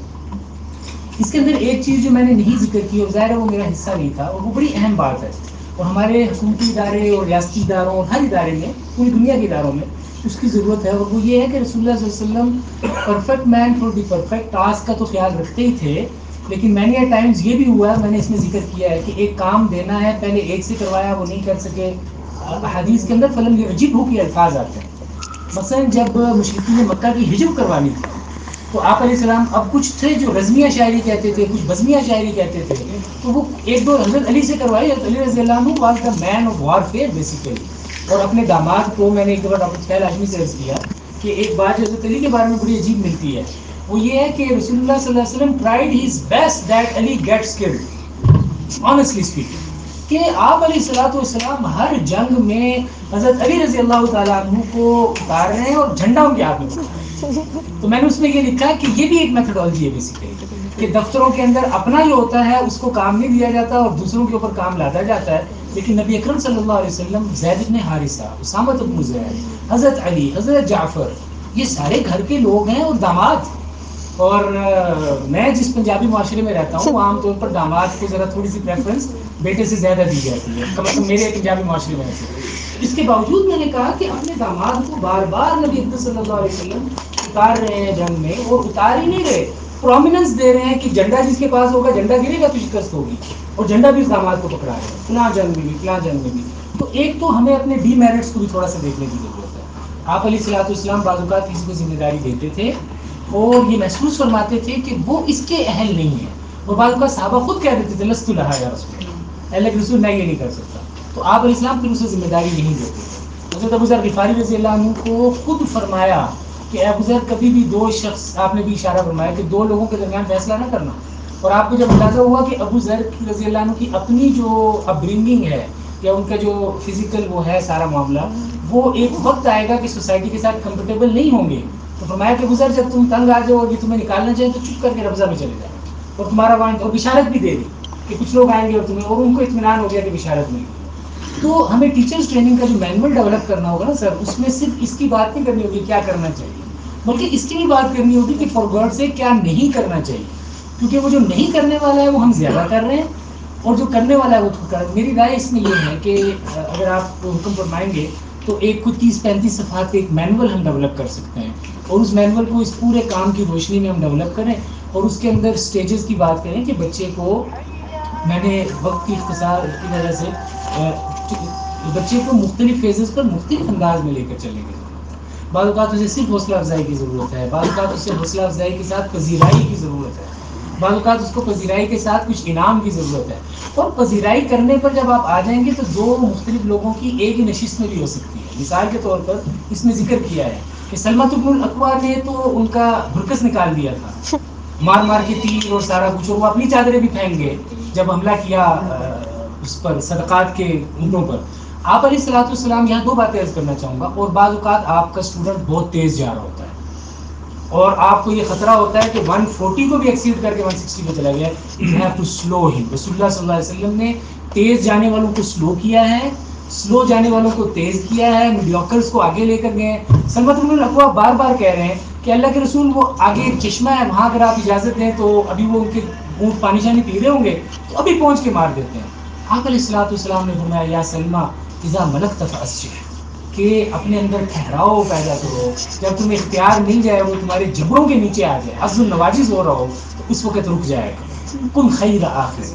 Speaker 2: اس کے اندر ایک چیز جو میں نے نہیں ذکر کی, اور ظاہر ہے وہ میرا حصہ نہیں تھا, اور وہ بڑی اہم بات ہے, اور ہمارے حکومتی ادارے اور ریاستی اداروں اور ہر ادارے میں, پوری دنیا کے اداروں میں اس کی ضرورت ہے. اور وہ یہ ہے کہ رسول اللہ صلی اللہ علیہ وسلم perfect man for the perfect task کا تو خیال رکھتے ہی تھے, لیکن مینی ایٹ ٹائمز یہ بھی ہوا ہے, میں نے اس میں ذکر کیا ہے کہ ایک کام دینا ہے, پہلے ایک سے کروایا وہ نہیں کر سکے. حدیث کے اندر فلم یعجب ہو کے الفاظ آتے ہیں. مثلا جب مشرکین مکہ کی ہجر کروانی تھی تو آپ علیہ السلام, اب کچھ تھے جو رزمیہ شاعری کہتے تھے, کچھ بزمیہ شاعری کہتے تھے, تو وہ ایک دو حضرت علی سے کروائی. حضرت علی رضی اللہ عنہ was the man of warfare basically. اور اپنے داماد کو میں نے ایک دفعہ ڈاکٹر سہیل ہاشمی سے عرض کیا کہ ایک بات جو حضرت علی کے بارے میں بڑی عجیب ملتی ہے, وہ یہ ہے کہ رسول اللہ صلی اللہ علیہ وسلم tried his best that Ali gets killed, honestly speaking, کہ آپ علیہ الصلوۃ والسلام ہر جنگ میں حضرت علی رضی اللہ تعالیٰ عنہ کو اتار رہے ہیں اور جھنڈا ان کے ہاتھ میں پکڑا ہے. تو میں نے اس میں یہ لکھا کہ یہ بھی ایک میتھڈالوجی ہے بیسیکلی, کہ دفتروں کے اندر اپنا جو ہوتا ہے اس کو کام نہیں دیا جاتا اور دوسروں کے اوپر کام لادا جاتا ہے. لیکن نبی اکرم صلی اللہ علیہ وسلم, زید بن حارثہ, اسامہ بن زید, حضرت علی, حضرت جعفر, یہ سارے گھر کے لوگ ہیں اور داماد. اور میں جس پنجابی معاشرے میں رہتا ہوں عام طور پر داماد کو ذرا تھوڑی سی پریفرنس بیٹے سے زیادہ دی جاتی ہے, کم از کم میرے پنجابی معاشرے میں ایسے. اس کے باوجود میں نے کہا کہ اپنے داماد کو بار بار نبی اکرم صلی اللہ علیہ وسلم اتار رہے ہیں جنگ میں, اور اتار ہی نہیں رہے, پرومیننس دے رہے ہیں کہ جھنڈا جس کے پاس ہوگا جھنڈا گرے گا تو شکست ہوگی, اور جھنڈا بھی اس داماد کو پکڑا ہے فلاں جنگ میں بھی فلاں جنگ میں بھی. تو ایک تو ہمیں اپنے ڈی میرٹس کو بھی تھوڑا سا دیکھنے کی ضرورت ہے. آپ علیہ الصلوۃ والسلام بعض اوقات کسی کو ذمہ داری دیتے تھے اور یہ محسوس فرماتے تھے کہ وہ اس کے اہل نہیں ہیں, اور بعض اوقات صحابہ خود کہہ دیتے تھے لست لہا یا رسول اللہ, اللہ کے رسول میں یہ نہیں کر سکتا. تو آپ علیہ السلام پھر اسے ذمہ داری نہیں دیتے تھے. حضرت ابو ذر غفاری رضی اللہ عنہ کو خود فرمایا کہ ابو ذر کبھی بھی دو شخص, آپ نے بھی اشارہ فرمایا کہ دو لوگوں کے درمیان فیصلہ نہ کرنا. اور آپ کو جب اندازہ ہوا کہ ابو ذر رضی اللہ عنہ کی اپنی جو اپ برنگنگ ہے یا ان کا جو فزیکل وہ ہے سارا معاملہ، وہ ایک وقت آئے گا کہ سوسائٹی کے ساتھ کمفرٹیبل نہیں ہوں گے، تو فرمایا کہ گزر جب تم تنگ آ جاؤ اور یہ تمہیں نکالنا چاہیے تو چپ کر کے ربضہ میں چلے جاؤ، اور تمہارا وہاں اور بشارت بھی دے دی کہ کچھ لوگ آئیں گے اور تمہیں، اور ان کو اطمینان ہو گیا کہ بشارت مل گئی۔ تو ہمیں ٹیچرس ٹریننگ کا جو مینول ڈیولپ کرنا ہوگا نا سر، اس میں صرف اس کی بات نہیں کرنی ہوگی کیا کرنا چاہیے، بلکہ اس کی بھی بات کرنی ہوگی کہ فار گاڈ سے کیا نہیں کرنا چاہیے، کیونکہ وہ جو نہیں کرنے والا ہے وہ ہم زیادہ کر رہے ہیں، اور جو کرنے والا ہے وہ خود کر۔ میری رائے اس میں یہ ہے کہ اگر آپ حکم فرمائیں گے تو ایک کوئی 30-35 صفحات کا ایک مینول ہم ڈیولپ کر سکتے ہیں، اور اس مینول کو اس پورے کام کی روشنی میں ہم ڈیولپ کریں، اور اس کے اندر سٹیجز کی بات کریں کہ بچے کو، میں نے وقت کی اختصار کی وجہ سے بچے کو مختلف فیزز پر مختلف انداز میں لے کر چلنے کی ضرورت ہے۔ بعض اوقات اسے صرف حوصلہ افزائی کی ضرورت ہے، بعض اوقات اسے حوصلہ افزائی کے ساتھ پذیرائی کی ضرورت ہے، بعض اوقات اس کو پذیرائی کے ساتھ کچھ انعام کی ضرورت ہے، اور پذیرائی کرنے پر جب آپ آ جائیں گے تو دو مختلف لوگوں کی ایک ہی نشست میں بھی ہو سکتی ہے۔ مثال کے طور پر اس میں ذکر کیا ہے کہ سلمۃ بن الاکوع نے تو ان کا بھرکس نکال دیا تھا، مار مار کے تیر اور سارا کچھ، اور وہ اپنی چادریں بھی پھینک گئے جب حملہ کیا اس پر صدقات کے اونٹوں پر۔ آپ علیہ الصلوۃ والسلام، یہاں دو باتیں عرض کرنا چاہوں گا، اور بعض اوقات آپ کا اسٹوڈنٹ بہت تیز جا رہا ہوتا ہے اور آپ کو یہ خطرہ ہوتا ہے کہ 140 کو بھی ایکسیڈ کر کے 160 پہ چلا گیا ہے، you have to slow him۔ رسول اللہ صلی اللہ علیہ وسلم نے تیز جانے والوں کو سلو کیا ہے، سلو جانے والوں کو تیز کیا ہے، میڈیوکرز کو آگے لے کر گئے ہیں۔ سلمۃ بن الاکوع بار بار کہہ رہے ہیں کہ اللہ کے رسول وہ آگے ایک چشمہ ہے وہاں اگر آپ اجازت دیں تو ابھی وہ ان کے اونٹ پانی شانی پی رہے ہوں گے تو ابھی پہنچ کے مار دیتے ہیں۔ آپ علیہ الصلوۃ والسلام نے فرمایا یا سلمہ اذا ملکت فاسجد، کہ اپنے اندر ٹھہراؤ پیدا کرو، جب تمہیں اختیار مل جائے وہ تمہارے جبڑوں کے نیچے آ جائے، عزل النواجز ہو رہا ہو تو اس وقت رک جائے گا، کن خیر آخذ۔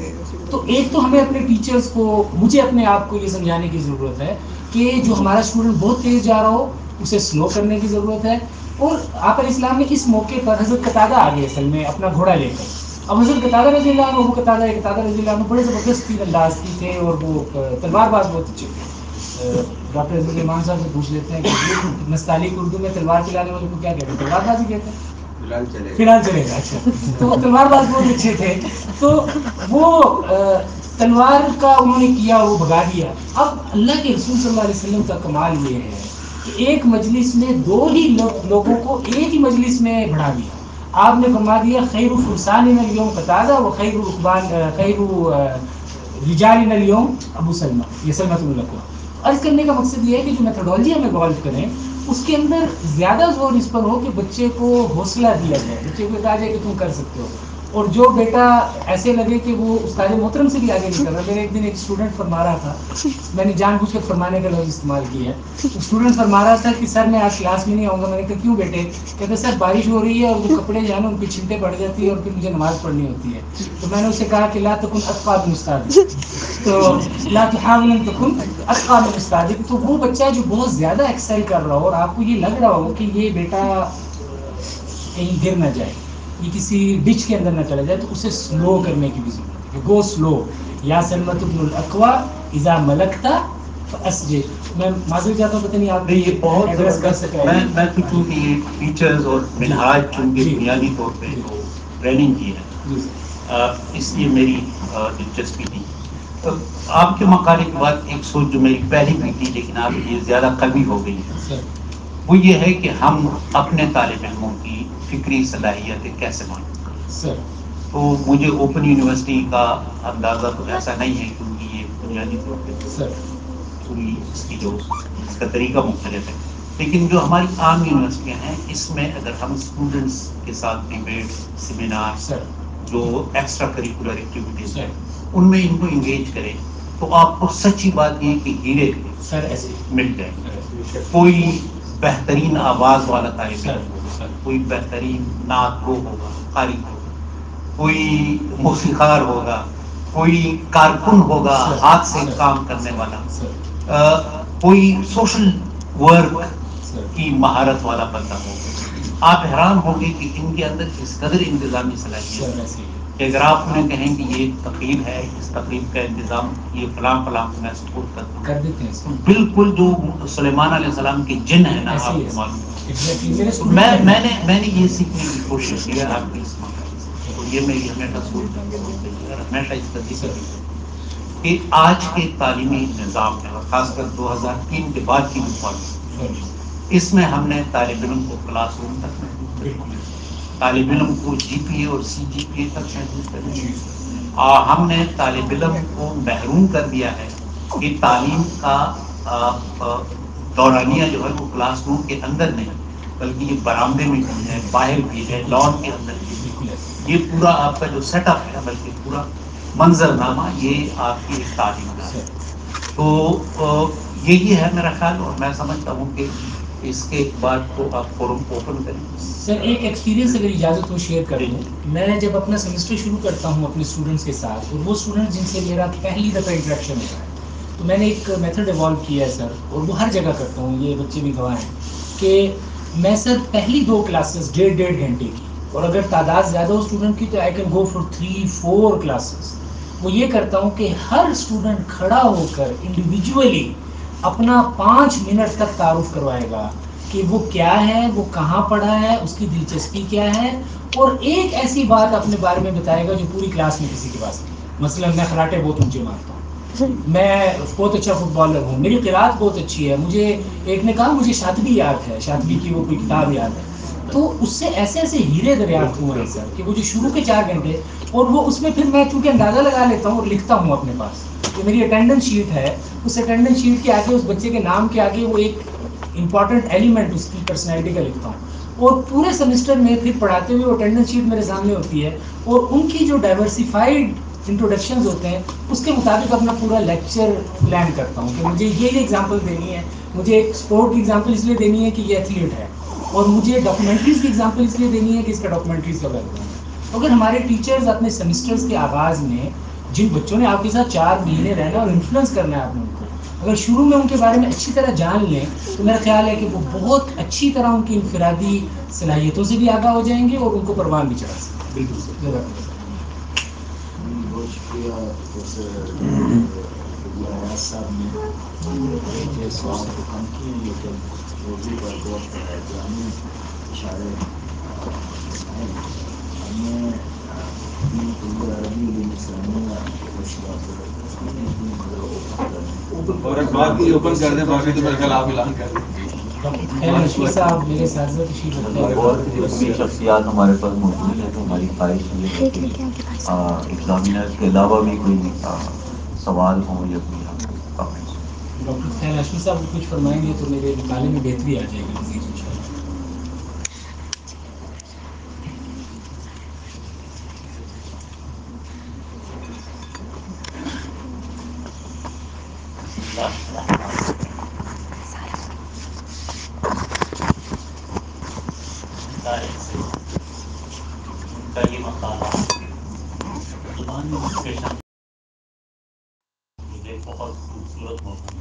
Speaker 2: تو ایک تو ہمیں اپنے ٹیچرز کو، مجھے اپنے آپ کو یہ سمجھانے کی ضرورت ہے کہ جو ہمارا اسٹوڈنٹ بہت تیز جا رہا ہو اسے سلو کرنے کی ضرورت ہے۔ اور آپ علیہ السلام نے اس موقع پر، حضرت قتادہ آ گئے اصل میں اپنا گھوڑا لے کر، اب حضرت قتادہ رضی اللہ عنہ، وہ قتادہ رضی اللہ عنہ بڑے زبردست تیر انداز کی تھے اور وہ تلوار باز بہت اچھے تھے۔ ڈاکٹر عزیز الرحمان صاحب سے پوچھ لیتے ہیں کہ نستعلیق اردو میں تلوار چلانے والے کو کیا کہتے ہیں؟ تلوار بازی کہتے ہیں؟ فی الحال چلے گا۔ اچھا، تو تلوار باز بہت اچھے تھے، تو وہ تلوار کا انہوں نے کیا، وہ بھگا دیا۔ اب اللہ کے رسول صلی اللہ علیہ وسلم کا کمال یہ ہے کہ ایک مجلس میں دو ہی لوگوں کو ایک ہی مجلس میں بڑھا دیا۔ آپ نے فرما دیا خیر فرسان اليوم قتادہ و خیر رجال اليوم ابو سلمہ، یہ سلمۃ بن الاکوع۔ عرض کرنے کا مقصد یہ ہے کہ جو میتھڈولوجی ہم ایوالو کریں اس کے اندر زیادہ زور اس پر ہو کہ بچے کو حوصلہ دیا جائے، بچے کو کہا جائے کہ تم کر سکتے ہو، اور جو بیٹا ایسے لگے کہ وہ استاد محترم سے بھی آگے نہیں کر رہا۔ میرے ایک دن ایک اسٹوڈنٹ فرما رہا تھا، میں نے جان بوجھ کر فرمانے کا لفظ استعمال کیا ہے، اسٹوڈنٹ فرما رہا تھا کہ سر میں آج کلاس میں نہیں آؤں گا۔ میں نے کہا کیوں بیٹے؟ کہتے سر بارش ہو رہی ہے اور وہ کپڑے جو ہے نا ان پہ چھنٹیں پڑ جاتی ہے اور پھر مجھے نماز پڑھنی ہوتی ہے۔ تو میں نے اسے کہا کہ لا تکن اتقی من استادک، تو لا تحاول ان تکن اتقی من استادک۔ تو وہ بچہ جو بہت زیادہ ایکسل کر رہا ہو اور آپ کو یہ لگ رہا ہو کہ یہ بیٹا کہیں گر نہ جائے، یہ کسی ڈچ کے اندر نہ چلا جائے، تو اسے سلو کرنے کی بھی ضرورت ہے۔ گو سلو یا سلمۃ بن الاکوع اذا ملکت فاسجد۔ میں معذرت چاہتا ہوں، پتہ نہیں آپ
Speaker 4: یہ بہت
Speaker 2: ایڈریس کر سکیں۔
Speaker 4: میں تو چونکہ یہ ٹیچرز اور منہاج چونکہ بنیادی طور پہ جو ٹریننگ کی ہے اس لیے میری دلچسپی تھی۔ آپ کے مقالے کے بعد ایک سوچ جو میری پہلی بھی تھی لیکن آپ یہ زیادہ قوی ہو گئی ہے، وہ یہ ہے کہ ہم اپنے طالب علموں کی فکری صلاحیتیں کیسے معلوم کریں۔ تو مجھے اوپن یونیورسٹی کا اندازہ تو ایسا نہیں ہے کیونکہ یہ بنیادی طور پہ پوری اس کا طریقہ مختلف ہے، لیکن جو ہماری عام یونیورسٹیاں ہیں اس میں اگر ہم اسٹوڈنٹس کے ساتھ ڈیبیٹ، سیمینار، جو ایکسٹرا کریکولر ایکٹیویٹیز ہیں ان میں ان کو انگیج کریں تو آپ کو سچی بات یہ کہ ہیرے مل جائیں۔ کوئی بہترین آواز والا طالب علم ہوگا، کوئی بہترین نعت گو ہوگا، قاری ہوگا، کوئی موسیقار ہوگا، کوئی کارکن ہوگا ہاتھ سے کام کرنے والا، کوئی سوشل ورک کی مہارت والا بندہ ہوگا۔ آپ حیران ہوں گے کہ ان کے اندر اس قدر انتظامی صلاحیت ہے کہ اگر آپ انہیں کہیں کہ یہ تقریب ہے، اس تقریب کا انتظام یہ فلاں فلاں میں سپورٹ کر دیتے ہیں، بالکل جو سلیمان علیہ السلام کے جن ہے نا آپ کو معلوم۔ میں نے یہ سیکھنے کی کوشش کی ہے آپ کی اس مقام سے، اور یہ میری ہمیشہ سوچ ہے، ہمیشہ اس کا ذکر ہے۔ کہ آج کے تعلیمی نظام میں اور خاص کر 2003 کے بعد کی جو پالیسی، اس میں ہم نے طالب علم کو کلاس روم تک محدود کر دیا، طالب علم کو جی پی اے اور سی جی پی اے تک محدود کر دیا، اور ہم نے طالب علم کو محروم کر دیا ہے کہ تعلیم کا دورانیہ جو ہے وہ کلاس روم کے اندر نہیں بلکہ یہ برآمدے میں بھی ہے، باہر بھی ہے، لان کے اندر بھی ہے۔ یہ پورا آپ کا جو سیٹ اپ ہے بلکہ پورا منظرنامہ یہ آپ کی ایک تعلیم کا ہے۔ تو یہی ہے میرا خیال، اور میں سمجھتا ہوں کہ اس کے بعد کو آپ فورم اوپن کریں۔
Speaker 2: سر ایک ایکسپیرینس اگر اجازت ہو شیئر کر دوں، میں جب اپنا سیمسٹر شروع کرتا ہوں اپنے اسٹوڈنٹس کے ساتھ، اور وہ اسٹوڈنٹ جن سے میرا پہلی دفعہ انٹریکشن ہوتا ہے، تو میں نے ایک میتھڈ ایوالو کیا ہے سر، اور وہ ہر جگہ کرتا ہوں، یہ بچے بھی گواہ ہیں کہ میں سر پہلی 2 کلاسز 1.5 گھنٹے کی، اور اگر تعداد زیادہ ہو اسٹوڈنٹ کی تو I can go for 3-4 classes, وہ یہ کرتا ہوں کہ ہر اسٹوڈنٹ کھڑا ہو کر انڈیویجولی اپنا 5 منٹ تک تعارف کروائے گا کہ وہ کیا ہے، وہ کہاں پڑھا ہے، اس کی دلچسپی کیا ہے، اور ایک ایسی بات اپنے بارے میں بتائے گا جو پوری کلاس میں کسی کے پاس نہیں ہے۔ مثلا میں خراٹے بہت اونچے مارتا ہوں، میں بہت اچھا فٹ بالر ہوں، میری قرأت بہت اچھی ہے، مجھے ایک نے کہا مجھے شاطبی یاد ہے، شاطبی کی وہ کوئی کتاب یاد ہے، تو اس سے ایسے ایسے ہیرے دریافت ہوئے ہیں سر کہ وہ جو شروع کے 4 گھنٹے، اور وہ اس میں پھر میں چونکہ اندازہ لگا لیتا ہوں اور لکھتا ہوں اپنے پاس، کہ میری اٹینڈنس شیٹ ہے، اس اٹینڈنس شیٹ کے آگے اس بچے کے نام کے آگے وہ ایک امپورٹنٹ ایلیمنٹ اس کی پرسنالٹی کا لکھتا ہوں، اور پورے سیمسٹر میں پھر پڑھاتے ہوئے اٹینڈنس شیٹ میرے سامنے ہوتی ہے، اور ان کی جو ڈائیورسیفائڈ انٹروڈکشنز ہوتے ہیں اس کے مطابق اپنا پورا لیکچر پلان کرتا ہوں کہ مجھے یہ ایگزامپل دینی ہے، مجھے ایک اسپورٹ کی ایگزامپل اس لیے دینی ہے کہ یہ ایتھلیٹ ہے، اور مجھے ڈاکومنٹریز کی ایگزامپل اس لیے دینی ہے کہ اس کا ڈاکومنٹریز کا بیک گراؤنڈ ہے۔ تو اگر ہمارے ٹیچرز اپنے سیمسٹرز کے آغاز میں جن بچوں نے آپ کے ساتھ 4 مہینے رہنا اور انفلوئنس کرنا ہے آپ نے ان کو، اگر شروع میں ان کے بارے میں اچھی طرح جان لیں تو میرا خیال ہے کہ وہ بہت اچھی طرح ان کی انفرادی صلاحیتوں سے بھی آگاہ ہو جائیں گے اور ان کو پروان بھی چڑھا سکیں گے۔ بالکل سر،
Speaker 1: بہت شکریہ پروفیسر ایاز صاحب نے ایک سوال کو کم کیے ہیں، لیکن موضوع پر بہت جامع اشارے ہمیں عربی علوم اسلامیہ
Speaker 5: اور ایک بات بھی اوپن کر دیں، باقی تو میرے خیال آپ اعلان کر دیں۔
Speaker 2: صاحب میرے ساتھ تشریف رکھتے ہیں،
Speaker 6: اور بھی شخصیات ہمارے پاس موجود ہیں، تو ہماری خواہش یہ ہے کہ ایگزامینر کے علاوہ بھی کوئی سوال ہوں یا کوئی کامنٹس۔
Speaker 2: ڈاکٹر خیر ہاشمی صاحب کچھ فرمائیں گے تو میرے مطالعے میں بہتری آ جائے گی مزید انشاءاللہ۔
Speaker 4: یہ مطالعہ زبانی ڈسکشن مجھے بہت خوبصورت موضوع ہے،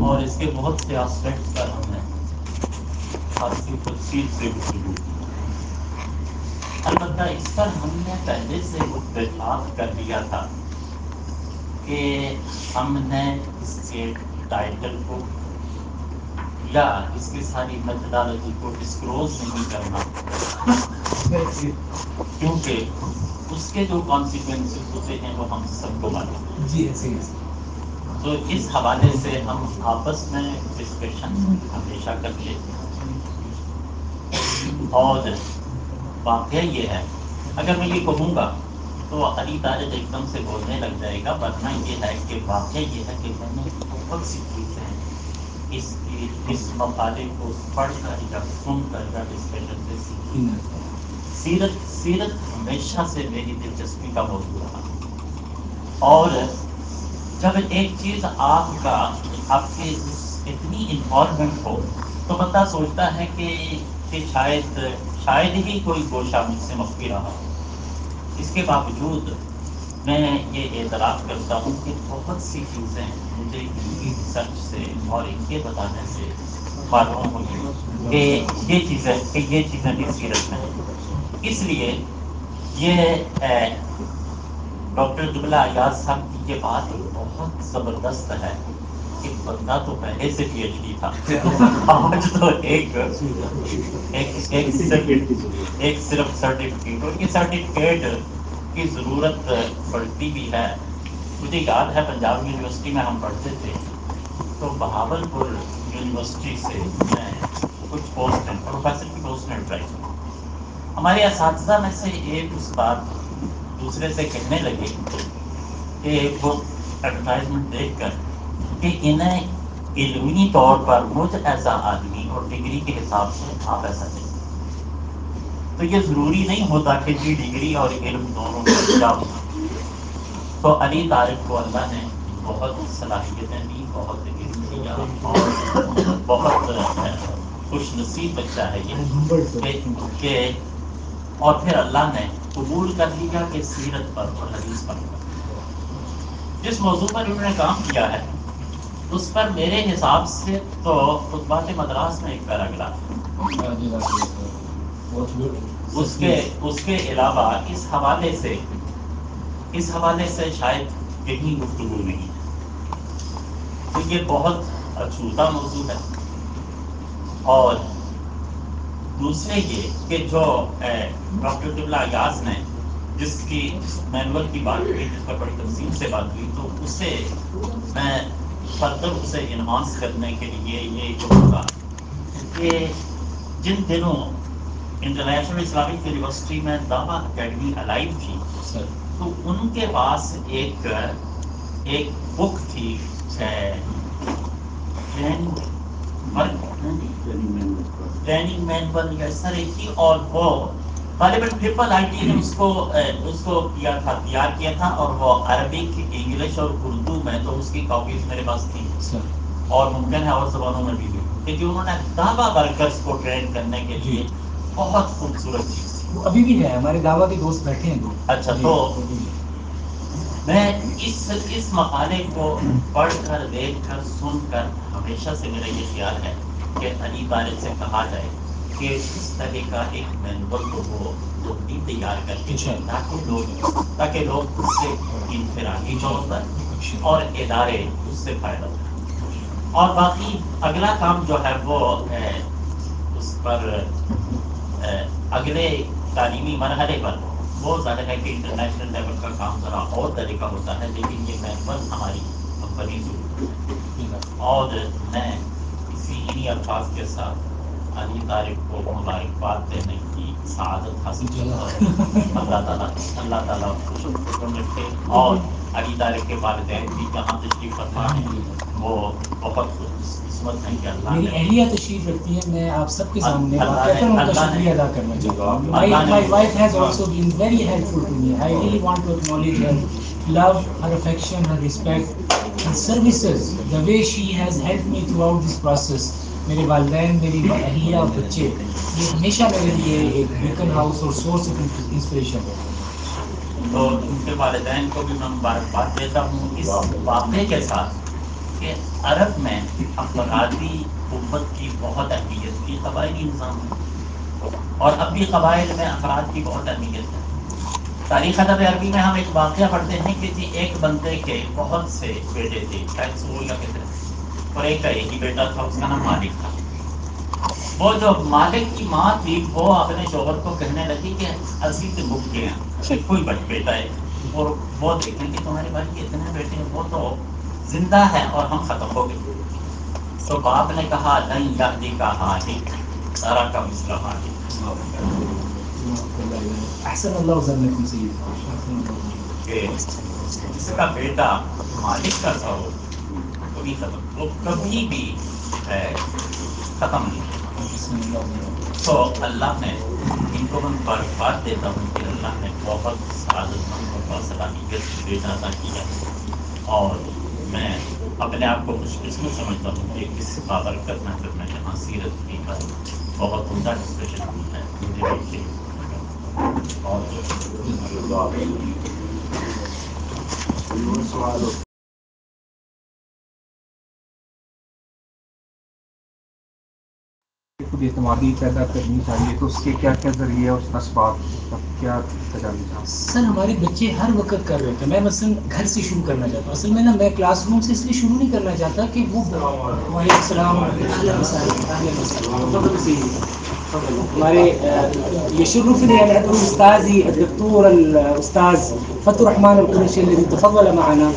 Speaker 4: اور اس کے بہت سے آسپیکٹس پر ہم نے خاصی تفصیل سے گفتگو کی۔ البتہ اس پر ہم نے پہلے سے اتفاق کر لیا تھا کہ ہم نے اس کے ٹائٹل کو یا اس کی ساری میتھڈالوجی کو ڈسکلوز نہیں کرنا، کیونکہ اس کے جو کانسیکوینسز ہوتے ہیں وہ ہم سب کو معلوم
Speaker 2: جی صحیح۔
Speaker 4: تو اس حوالے سے ہم آپس میں ڈسکشن ہمیشہ کرتے ہیں۔ اور واقعہ یہ ہے، اگر میں یہ کہوں گا تو علی طالب ایک دم سے بولنے لگ جائے گا، ورنہ یہ ہے کہ واقعہ یہ ہے کہ میں نے بہت سی چیزیں اس مقالے کو پڑھ کر یا سن کر یا ڈسکشن سے سیکھی۔ سیرت ہمیشہ سے میری دلچسپی کا موضوع رہا، اور جب ایک چیز آپ کے اتنی انوالومنٹ ہو تو بندہ سوچتا ہے کہ شاید ہی کوئی گوشہ مجھ سے مخفی رہا۔ اس کے باوجود میں یہ اعتراف کرتا ہوں کہ بہت سی چیزیں مجھے ان کی ریسرچ سے اور ان کے بتانے سے معلوم ہوئی کہ یہ چیزیں بھی سیرت میں ہیں۔ اس لیے یہ ڈاکٹر جبلہ ایاز صاحب کی یہ بات بہت زبردست ہے کہ بندہ تو پہلے سے پی ایچ ڈی تھا، آج تو ایک صرف سرٹیفکیٹ، اور یہ سرٹیفکیٹ
Speaker 7: کی ضرورت پڑتی بھی ہے. مجھے یاد ہے پنجاب یونیورسٹی میں ہم پڑھتے تھے تو بہاول پور یونیورسٹی سے میں کچھ پوسٹ پروفیسر کی پوسٹ میں ٹرائی کی. ہمارے اساتذہ میں سے ایک استاد دوسرے سے کہنے لگے کہ وہ ایڈورٹائزمنٹ دیکھ کر کہ انہیں علمی طور پر مجھ ایسا آدمی اور ڈگری کے حساب سے آپ ایسا نہیں. تو یہ ضروری نہیں ہوتا کہ جی ڈگری اور علم دونوں کو جاؤ. تو علی طارق کو اللہ نے بہت صلاحیتیں دی, بہت علم دیا اور بہت خوش نصیب بچہ ہے یہ کہ اور پھر اللہ نے قبول کر لیا کہ سیرت پر اور حدیث پر جس موضوع پر انہوں نے کام کیا ہے اس پر میرے حساب سے تو خطبات مدراس میں ایک پیراگراف اس کے علاوہ اس حوالے سے شاید کہیں گفتگو نہیں ہے. تو یہ بہت اچھوتا موضوع ہے. اور دوسرے یہ کہ جو ڈاکٹر قبلہ ایاز نے جس کی مینول کی بات ہوئی, جس پر بڑی تفصیل سے بات ہوئی, تو اسے میں فردر اسے انہانس کرنے کے لیے یہ کہوں گا کہ جن دنوں انٹرنیشنل اسلامک یونیورسٹی میں دعویٰ اکیڈمی الائیو تھی تو ان کے پاس ایک بک تھی ٹریننگ مینول یا اس طرح کی, اور وہ غالباً ٹرپل آئی ٹی نے اس کو کیا تھا, تیار کیا تھا, اور وہ عربک, انگلش اور اردو میں, تو اس کی کاپیز میرے پاس تھی اور ممکن ہے اور زبانوں میں بھی ہوئی, کیونکہ انہوں نے دعویٰ ورکرس کو ٹرین کرنے کے لیے بہت خوبصورت چیز تھی.
Speaker 2: وہ ابھی بھی ہے, ہمارے دعویٰ کے دوست بیٹھے ہیں.
Speaker 7: اچھا, تو میں اس مقالے کو پڑھ کر, دیکھ کر, سن کر ہمیشہ سے میرا یہ خیال ہے کہ علی طارق سے کہا جائے کہ اس طرح کا ایک مینول کو وہ بھی تیار کر کے تاکہ لوگ اس سے انفرادی طور پر اور ادارے اس سے فائدہ اٹھائیں. اور باقی اگلا کام جو ہے وہ اس پر اگلے تعلیمی مرحلے پر وہ ظاہر ہے کہ انٹرنیشنل لیول کا کام ذرا اور طریقہ ہوتا ہے, لیکن یہ مینول ہماری بڑی ضرورت ہے. اور میں انہی الفاظ کے ساتھ علی طارق کو مبارکباد دینے کی سعادت حاصل کرتا ہوں. اللہ تعالیٰ خوش رکھے. اور علی طارق کے والدین بھی جہاں تشریف فرما ہیں وہ بہت قسمت ہے کہ اللہ
Speaker 2: میری اہلیہ تشریف رکھتی ہے. میں آپ سب کے سامنے ان کا شکریہ ادا کرنا چاہتا ہوں. My wife has also been very helpful to me. I really want to acknowledge her love, her affection, her respect, her services, the way she has helped me throughout this process. میرے والدین, میری اہلیہ اور بچے, یہ ہمیشہ میرے لیے ایک بیکن ہاؤس اور سورس آف انسپریشن ہے.
Speaker 7: تو ان کے والدین کو بھی میں مبارکباد دیتا ہوں اس واقعے کے ساتھ کہ عرب میں افرادی قوت کی بہت اہمیت تھی, قبائلی نظام ہے, اور اب بھی قبائل میں افراد کی بہت اہمیت ہے. تاریخ ادب عربی میں ہم ایک واقعہ پڑھتے ہیں کہ جی ایک بندے کے بہت سے بیٹے تھے, شاید 16 یا کتنے, اور ایک کا ایک ہی بیٹا تھا, اس کا نام مالک تھا. وہ جو مالک کی ماں تھی وہ اپنے شوہر کو کہنے لگی کہ اسی سے بک گئے ہیں, کوئی بیٹا ہے, اور وہ دیکھیں کہ تمہارے بھائی کے اتنے بیٹے ہیں, وہ تو زندہ ہے اور ہم ختم ہو گئے. تو باپ نے کہا نہیں یادی کا ہاتھی سارا کا مسئلہ ہاتھی
Speaker 2: احسن اللہ ظنکم سید
Speaker 7: کہ جس کا بیٹا مالک کا تھا وہ کبھی ختم, وہ کبھی بھی ختم نہیں. تو اللہ نے ان کو میں برکات دیتا ہوں کہ اللہ نے بہت سعادت مند اور بہت صلاحیت بیٹا عطا کیا, اور میں اپنے آپ کو خوش قسمت سمجھتا ہوں کہ اس بابرکت محفل میں یہاں سیرت کی بہت عمدہ ڈسکشن ہوئی ہے. مجھے اور
Speaker 8: خود اعتمادی پیدا کرنی چاہیے, تو اس کے کیا کیا ذریعے اور اسباب کیا تجاویز ہیں؟
Speaker 2: سر ہمارے بچے ہر وقت کر رہے تھے. میں مثلاً گھر سے شروع کرنا چاہتا ہوں. اصل میں نا میں کلاس روم سے اس لیے شروع نہیں کرنا چاہتا کہ وہ وعلیکم السلام ہمارے يشرفني أن أدعو أستاذي الدكتور الأستاذ فتح الرحمن القرشي الذي تفضل معنا،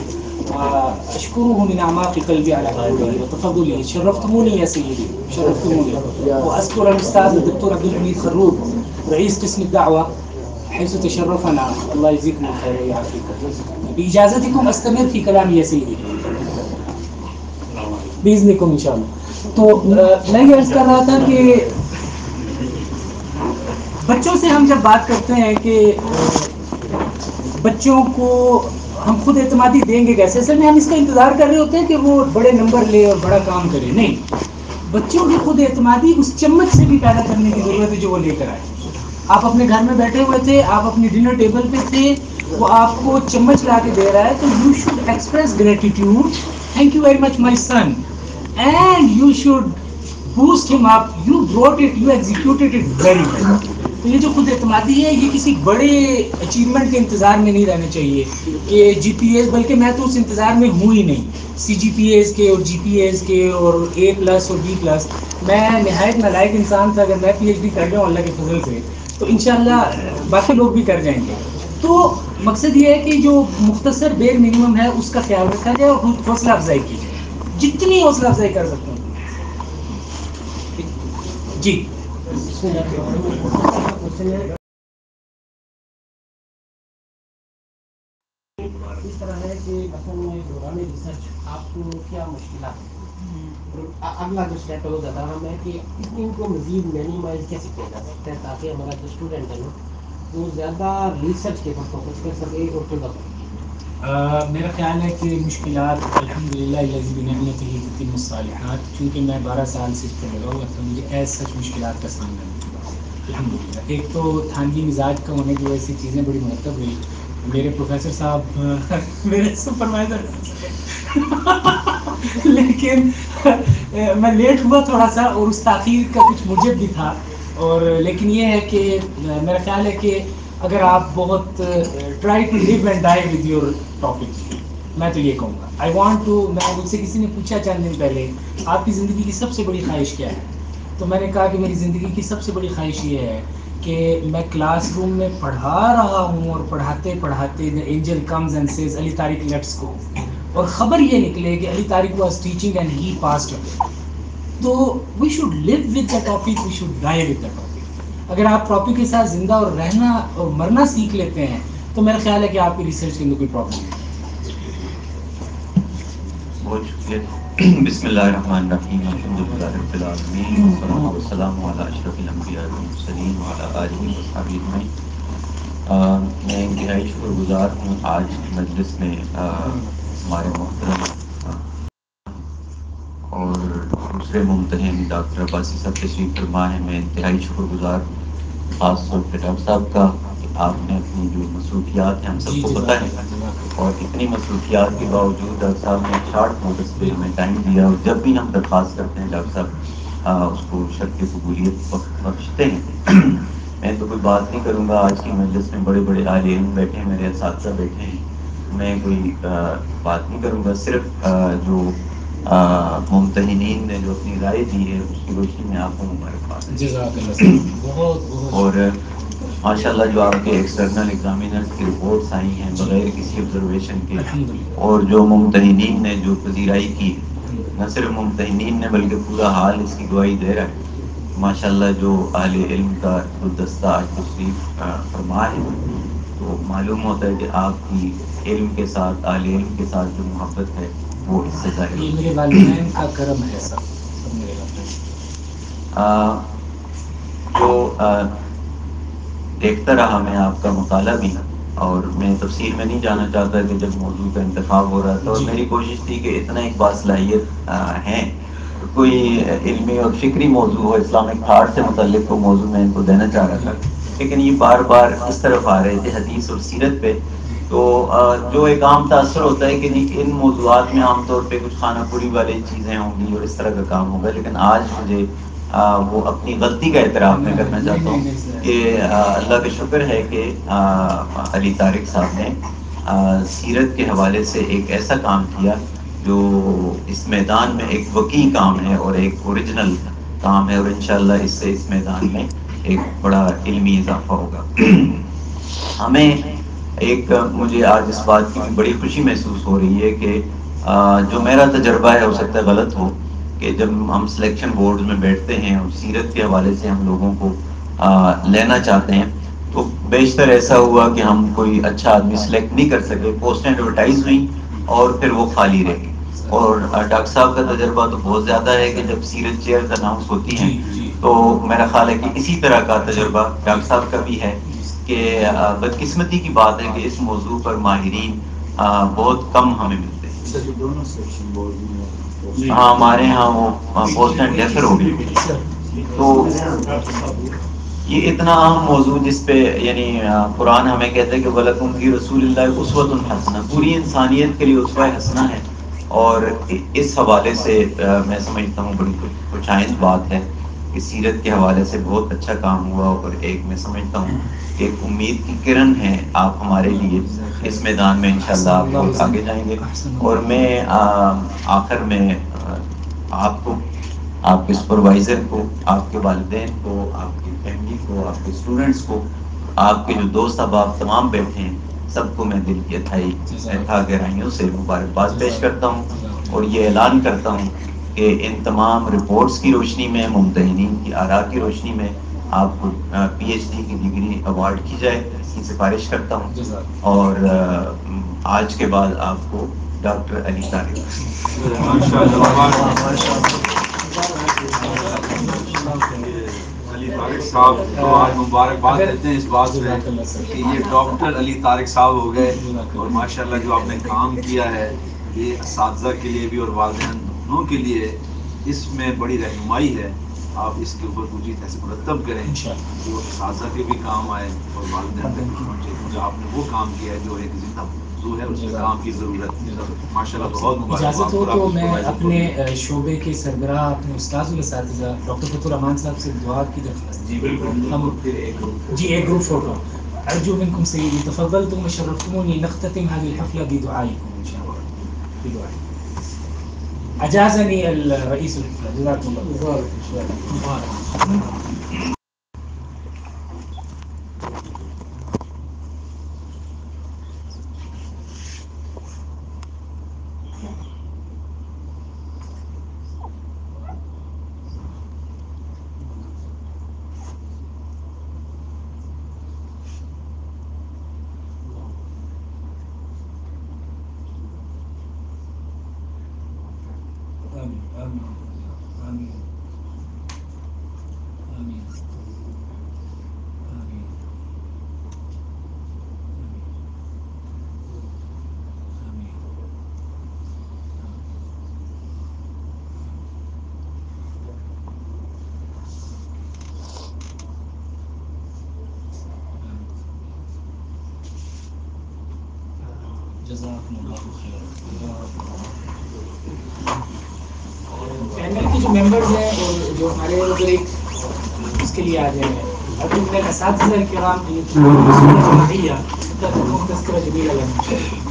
Speaker 2: أشكره من أعماق قلبي على هذه وتفضله. شرفتموني يا سيدي، شرفتموني. وأذكر الأستاذ الدكتور عبد الحميد خروب رئيس قسم الدعوة حيث تشرفنا، الله يجزيكم الخير ويعافيكم. بإجازتكم أستمر في كلامي يا سيدي بإذنكم إن شاء الله. تو میں یہ عرض کر رہا تھا کہ بچوں سے ہم جب بات کرتے ہیں کہ بچوں کو ہم خود اعتمادی دیں گے کیسے، اصل میں ہم اس کا انتظار کر رہے ہوتے ہیں کہ وہ بڑے نمبر لے اور بڑا کام کرے. نہیں، بچوں کی خود اعتمادی اس چمچ سے بھی پیدا کرنے کی ضرورت ہے جو وہ لے کر آئے. آپ اپنے گھر میں بیٹھے ہوئے تھے، آپ اپنی ڈنر ٹیبل پہ تھے، وہ آپ کو چمچ لا کے دے رہا ہے، تو you should express gratitude, thank you very much my son, and you should boost him up, you brought it, you executed it very well. تو یہ جو خود اعتمادی ہے یہ کسی بڑے اچیومنٹ کے انتظار میں نہیں رہنا چاہیے کہ جی پی ایز، بلکہ میں تو اس انتظار میں ہوں ہی نہیں سی جی پی ایز کے اور جی پی ایز کے اور اے پلس اور بی پلس. میں نہایت نالائق انسان تھا. اگر میں پی ایچ ڈی کر جاؤں اللہ کے فضل سے تو انشاءاللہ باقی لوگ بھی کر جائیں گے. تو مقصد یہ ہے کہ جو مختصر بیر منیمم ہے اس کا خیال رکھا جائے اور حوصلہ افزائی کی جائے، جتنی حوصلہ افزائی کر سکتے ہیں. جی اس طرح ہے کہ مثلاً دوران ریسرچ آپ کو کیا مشکلات ہیں؟ اگلا جو اسٹیپ ہے وہ بتا رہا میں کہ ان کو مزید مینیمائز کیسے کیا جا سکتا ہے تاکہ ہمارا جو اسٹوڈنٹ ہے وہ زیادہ ریسرچ کے اوپر فوکس کر سکے اور خود میرا خیال ہے کہ مشکلات الحمدللہ الذی بنعمتہ تتم الصالحات، چونکہ میں 12 سال سے اس پہ لگا ہوا تھا، مجھے ایز سچ مشکلات کا سامنا نہیں ہوا الحمدللہ. ایک تو تھانوی مزاج کا ہونے کی وجہ سے چیزیں بڑی مرتب ہوئی. میرے پروفیسر صاحب میرے سپروائزر لیکن میں لیٹ ہوا تھوڑا سا اور اس تاخیر کا کچھ موجب بھی تھا. اور لیکن یہ ہے کہ میرا خیال ہے کہ اگر آپ بہت try to live and die with your topic, میں تو یہ کہوں گا آئی وانٹ ٹو. مجھ سے کسی نے پوچھا چند دن پہلے آپ کی زندگی کی سب سے بڑی خواہش کیا ہے، تو میں نے کہا کہ میری زندگی کی سب سے بڑی خواہش یہ ہے کہ میں کلاس روم میں پڑھا رہا ہوں اور پڑھاتے پڑھاتے the angel comes and says Ali Tariq let's go, اور خبر یہ نکلے کہ علی Tariq was teaching and he passed away. تو we should live with the topic, we should die with the topic. اگر آپ ٹاپک کے ساتھ زندہ اور رہنا اور مرنا سیکھ لیتے ہیں تو میرا خیال ہے کہ آپ کی ریسرچ کے اندر کوئی پرابلم نہیں.
Speaker 6: بہت شکریہ. بسم اللہ الرحمن الرحیم، الحمدللہ رب العالمین، والصلاۃ والسلام علی اشرف الانبیاء والمرسلین وعلی آلہ وصحبہ اجمعین. میں انتہائی شکر گزار ہوں آج کی مجلس میں ہمارے محترم اور دوسرے ممتحن ڈاکٹر عباسی صاحب تشریف فرما ہے. میں انتہائی شکر گزار ہوں خاص طور پہ ڈاکٹر صاحب کا کہ آپ نے اپنی جو مصروفیات ہیں ہم سب کو پتہ ہے، اور اتنی مصروفیات کے باوجود ڈاکٹر صاحب نے شارٹ نوٹس پہ ہمیں ٹائم دیا، اور جب بھی ہم درخواست کرتے ہیں ڈاکٹر صاحب اس کو شرط قبولیت بخشتے ہیں. میں تو کوئی بات نہیں کروں گا، آج کی مجلس میں بڑے بڑے عالم علم بیٹھے ہیں، میرے اساتذہ بیٹھے ہیں، میں کوئی بات نہیں کروں گا. صرف جو ممتحنین نے جو اپنی رائے دی ہے اس کی روشنی میں آپ کو مبارکباد.
Speaker 2: جزاک اللہ بہت
Speaker 6: اور ماشاءاللہ جو آپ کے ایکسٹرنل ایگزامینرز کی رپورٹس آئی ہیں بغیر کسی آبزرویشن کے، اور جو ممتحنین نے جو پذیرائی کی، نہ صرف ممتحنین نے بلکہ پورا حال اس کی گواہی دے رہا ہے. ماشاءاللہ جو اہل علم کا جو دستہ آج تشریف فرما ہے تو معلوم ہوتا ہے کہ آپ کی علم کے ساتھ اہل علم کے ساتھ جو محبت ہے وہ اس سے ظاہر
Speaker 2: یہ میرے والدین کا کرم ہے. سب میرے
Speaker 6: جو دیکھتا رہا میں آپ کا مطالعہ بھی، اور میں تفصیل میں نہیں جانا چاہتا کہ جب موضوع کا انتخاب ہو رہا تھا، اور میری کوشش تھی کہ اتنا ایک باصلاحیت ہیں کوئی علمی اور فکری موضوع ہو، اسلامک تھاٹ سے متعلق کو موضوع میں ان کو دینا چاہ رہا تھا، لیکن یہ بار بار اس طرف آ رہے تھے حدیث اور سیرت پہ. تو جو ایک عام تاثر ہوتا ہے کہ ان موضوعات میں عام طور پہ کچھ خانہ پوری والی چیزیں ہوں گی اور اس طرح کا کام ہوگا، لیکن آج مجھے وہ اپنی غلطی کا اعتراف میں کرنا چاہتا ہوں کہ اللہ کا شکر ہے کہ علی طارق صاحب نے سیرت کے حوالے سے ایک ایسا کام کیا جو اس میدان میں ایک وقی کام ہے اور ایک اوریجنل کام ہے اور انشاءاللہ اس سے اس میدان میں ایک بڑا علمی اضافہ ہوگا. ہمیں ایک مجھے آج اس بات کی بڑی خوشی محسوس ہو رہی ہے کہ جو میرا تجربہ ہے ہو سکتا ہے غلط ہو کہ جب ہم سلیکشن بورڈ میں بیٹھتے ہیں اور سیرت کے حوالے سے ہم لوگوں کو لینا چاہتے ہیں تو بیشتر ایسا ہوا کہ ہم کوئی اچھا آدمی سلیکٹ نہیں کر سکے. پوسٹیں ایڈورٹائز ہوئیں اور پھر وہ خالی رہی. اور ڈاکٹر صاحب کا تجربہ تو بہت زیادہ ہے کہ جب سیرت چیئرز اناؤنس ہوتی ہیں تو میرا خیال ہے کہ اسی طرح کا تجربہ ڈاکٹر صاحب کا بھی ہے کہ بدقسمتی کی بات ہے کہ اس موضوع پر ماہرین بہت کم ہمیں ملتے ہیں.
Speaker 1: دونوں سیکشن بورڈ میں
Speaker 6: ہاں ہمارے ہاں وہ پوسٹ اینڈ ڈیفر ہو گئی. تو یہ اتنا اہم موضوع جس پہ یعنی قرآن ہمیں کہتا ہے کہ وَلَكُمْ فِي رَسُولِ اللَّهِ أُسْوَةٌ حَسَنَةٌ، پوری انسانیت کے لیے اسوہ حسنہ ہے. اور اس حوالے سے میں سمجھتا ہوں بڑی خوشائند بات ہے کہ سیرت کے حوالے سے بہت اچھا کام ہوا اور ایک میں سمجھتا ہوں کہ ایک امید کی کرن ہے آپ ہمارے لیے. اس میدان میں انشاءاللہ آپ بہت آگے جائیں گے. اور میں آخر میں آپ کو، آپ کے سپروائزر کو، آپ کے والدین کو، آپ کی فیملی کو، آپ کے اسٹوڈنٹس کو، آپ کے جو دوست احباب تمام بیٹھے ہیں سب کو میں دل کی اتھا گہرائیوں سے مبارکباد پیش کرتا ہوں اور یہ اعلان کرتا ہوں کہ ان تمام رپورٹس کی روشنی میں، ممتحنین کی آراء کی روشنی میں آپ کو پی ایچ ڈی کی ڈگری ایوارڈ کی جائے، اس کی سفارش کرتا ہوں. اور آج کے بعد آپ کو ڈاکٹر علی طارق.
Speaker 5: علی طارق صاحب کو آج مبارکباد دیتے ہیں اس بات سے کہ یہ ڈاکٹر علی طارق صاحب ہو گئے. اور ماشاءاللہ جو آپ نے کام کیا ہے یہ اساتذہ کے لیے بھی اور والدین دونوں کے لیے اس میں بڑی رہنمائی ہے. آپ اس کے اوپر کچھ ایسے مرتب کریں جو اساتذہ کے بھی کام آئے اور والدین تک بھی پہنچے، کیونکہ آپ نے وہ کام کیا ہے جو ایک زندہ موضوع ہے، اس میں کام کی ضرورت. ماشاءاللہ بہت
Speaker 2: اجازت ہو
Speaker 5: مبارک.
Speaker 2: تو میں اپنے شعبے کے سربراہ اپنے استاذ الاساتذہ ڈاکٹر فتح الرحمان صاحب سے دعا کی درخواست.
Speaker 1: جی بالکل.
Speaker 2: جی ایک گروپ فوٹو. ارجو منكم سيدي تفضلتم وشرفتموني نختتم هذه الحفلة بدعائكم ان شاء الله. بدعائكم. اجازني الرئيس الحفلة. جزاكم الله مبارك. جزاکم اللہ خیر. پینل کے جو ممبرز ہیں اور جو ہمارے ادھر ایک اس کے لیے آ جائیں گے ابھی میرے اساتذہ کرام کی تذکرہ جمیلہ لهم.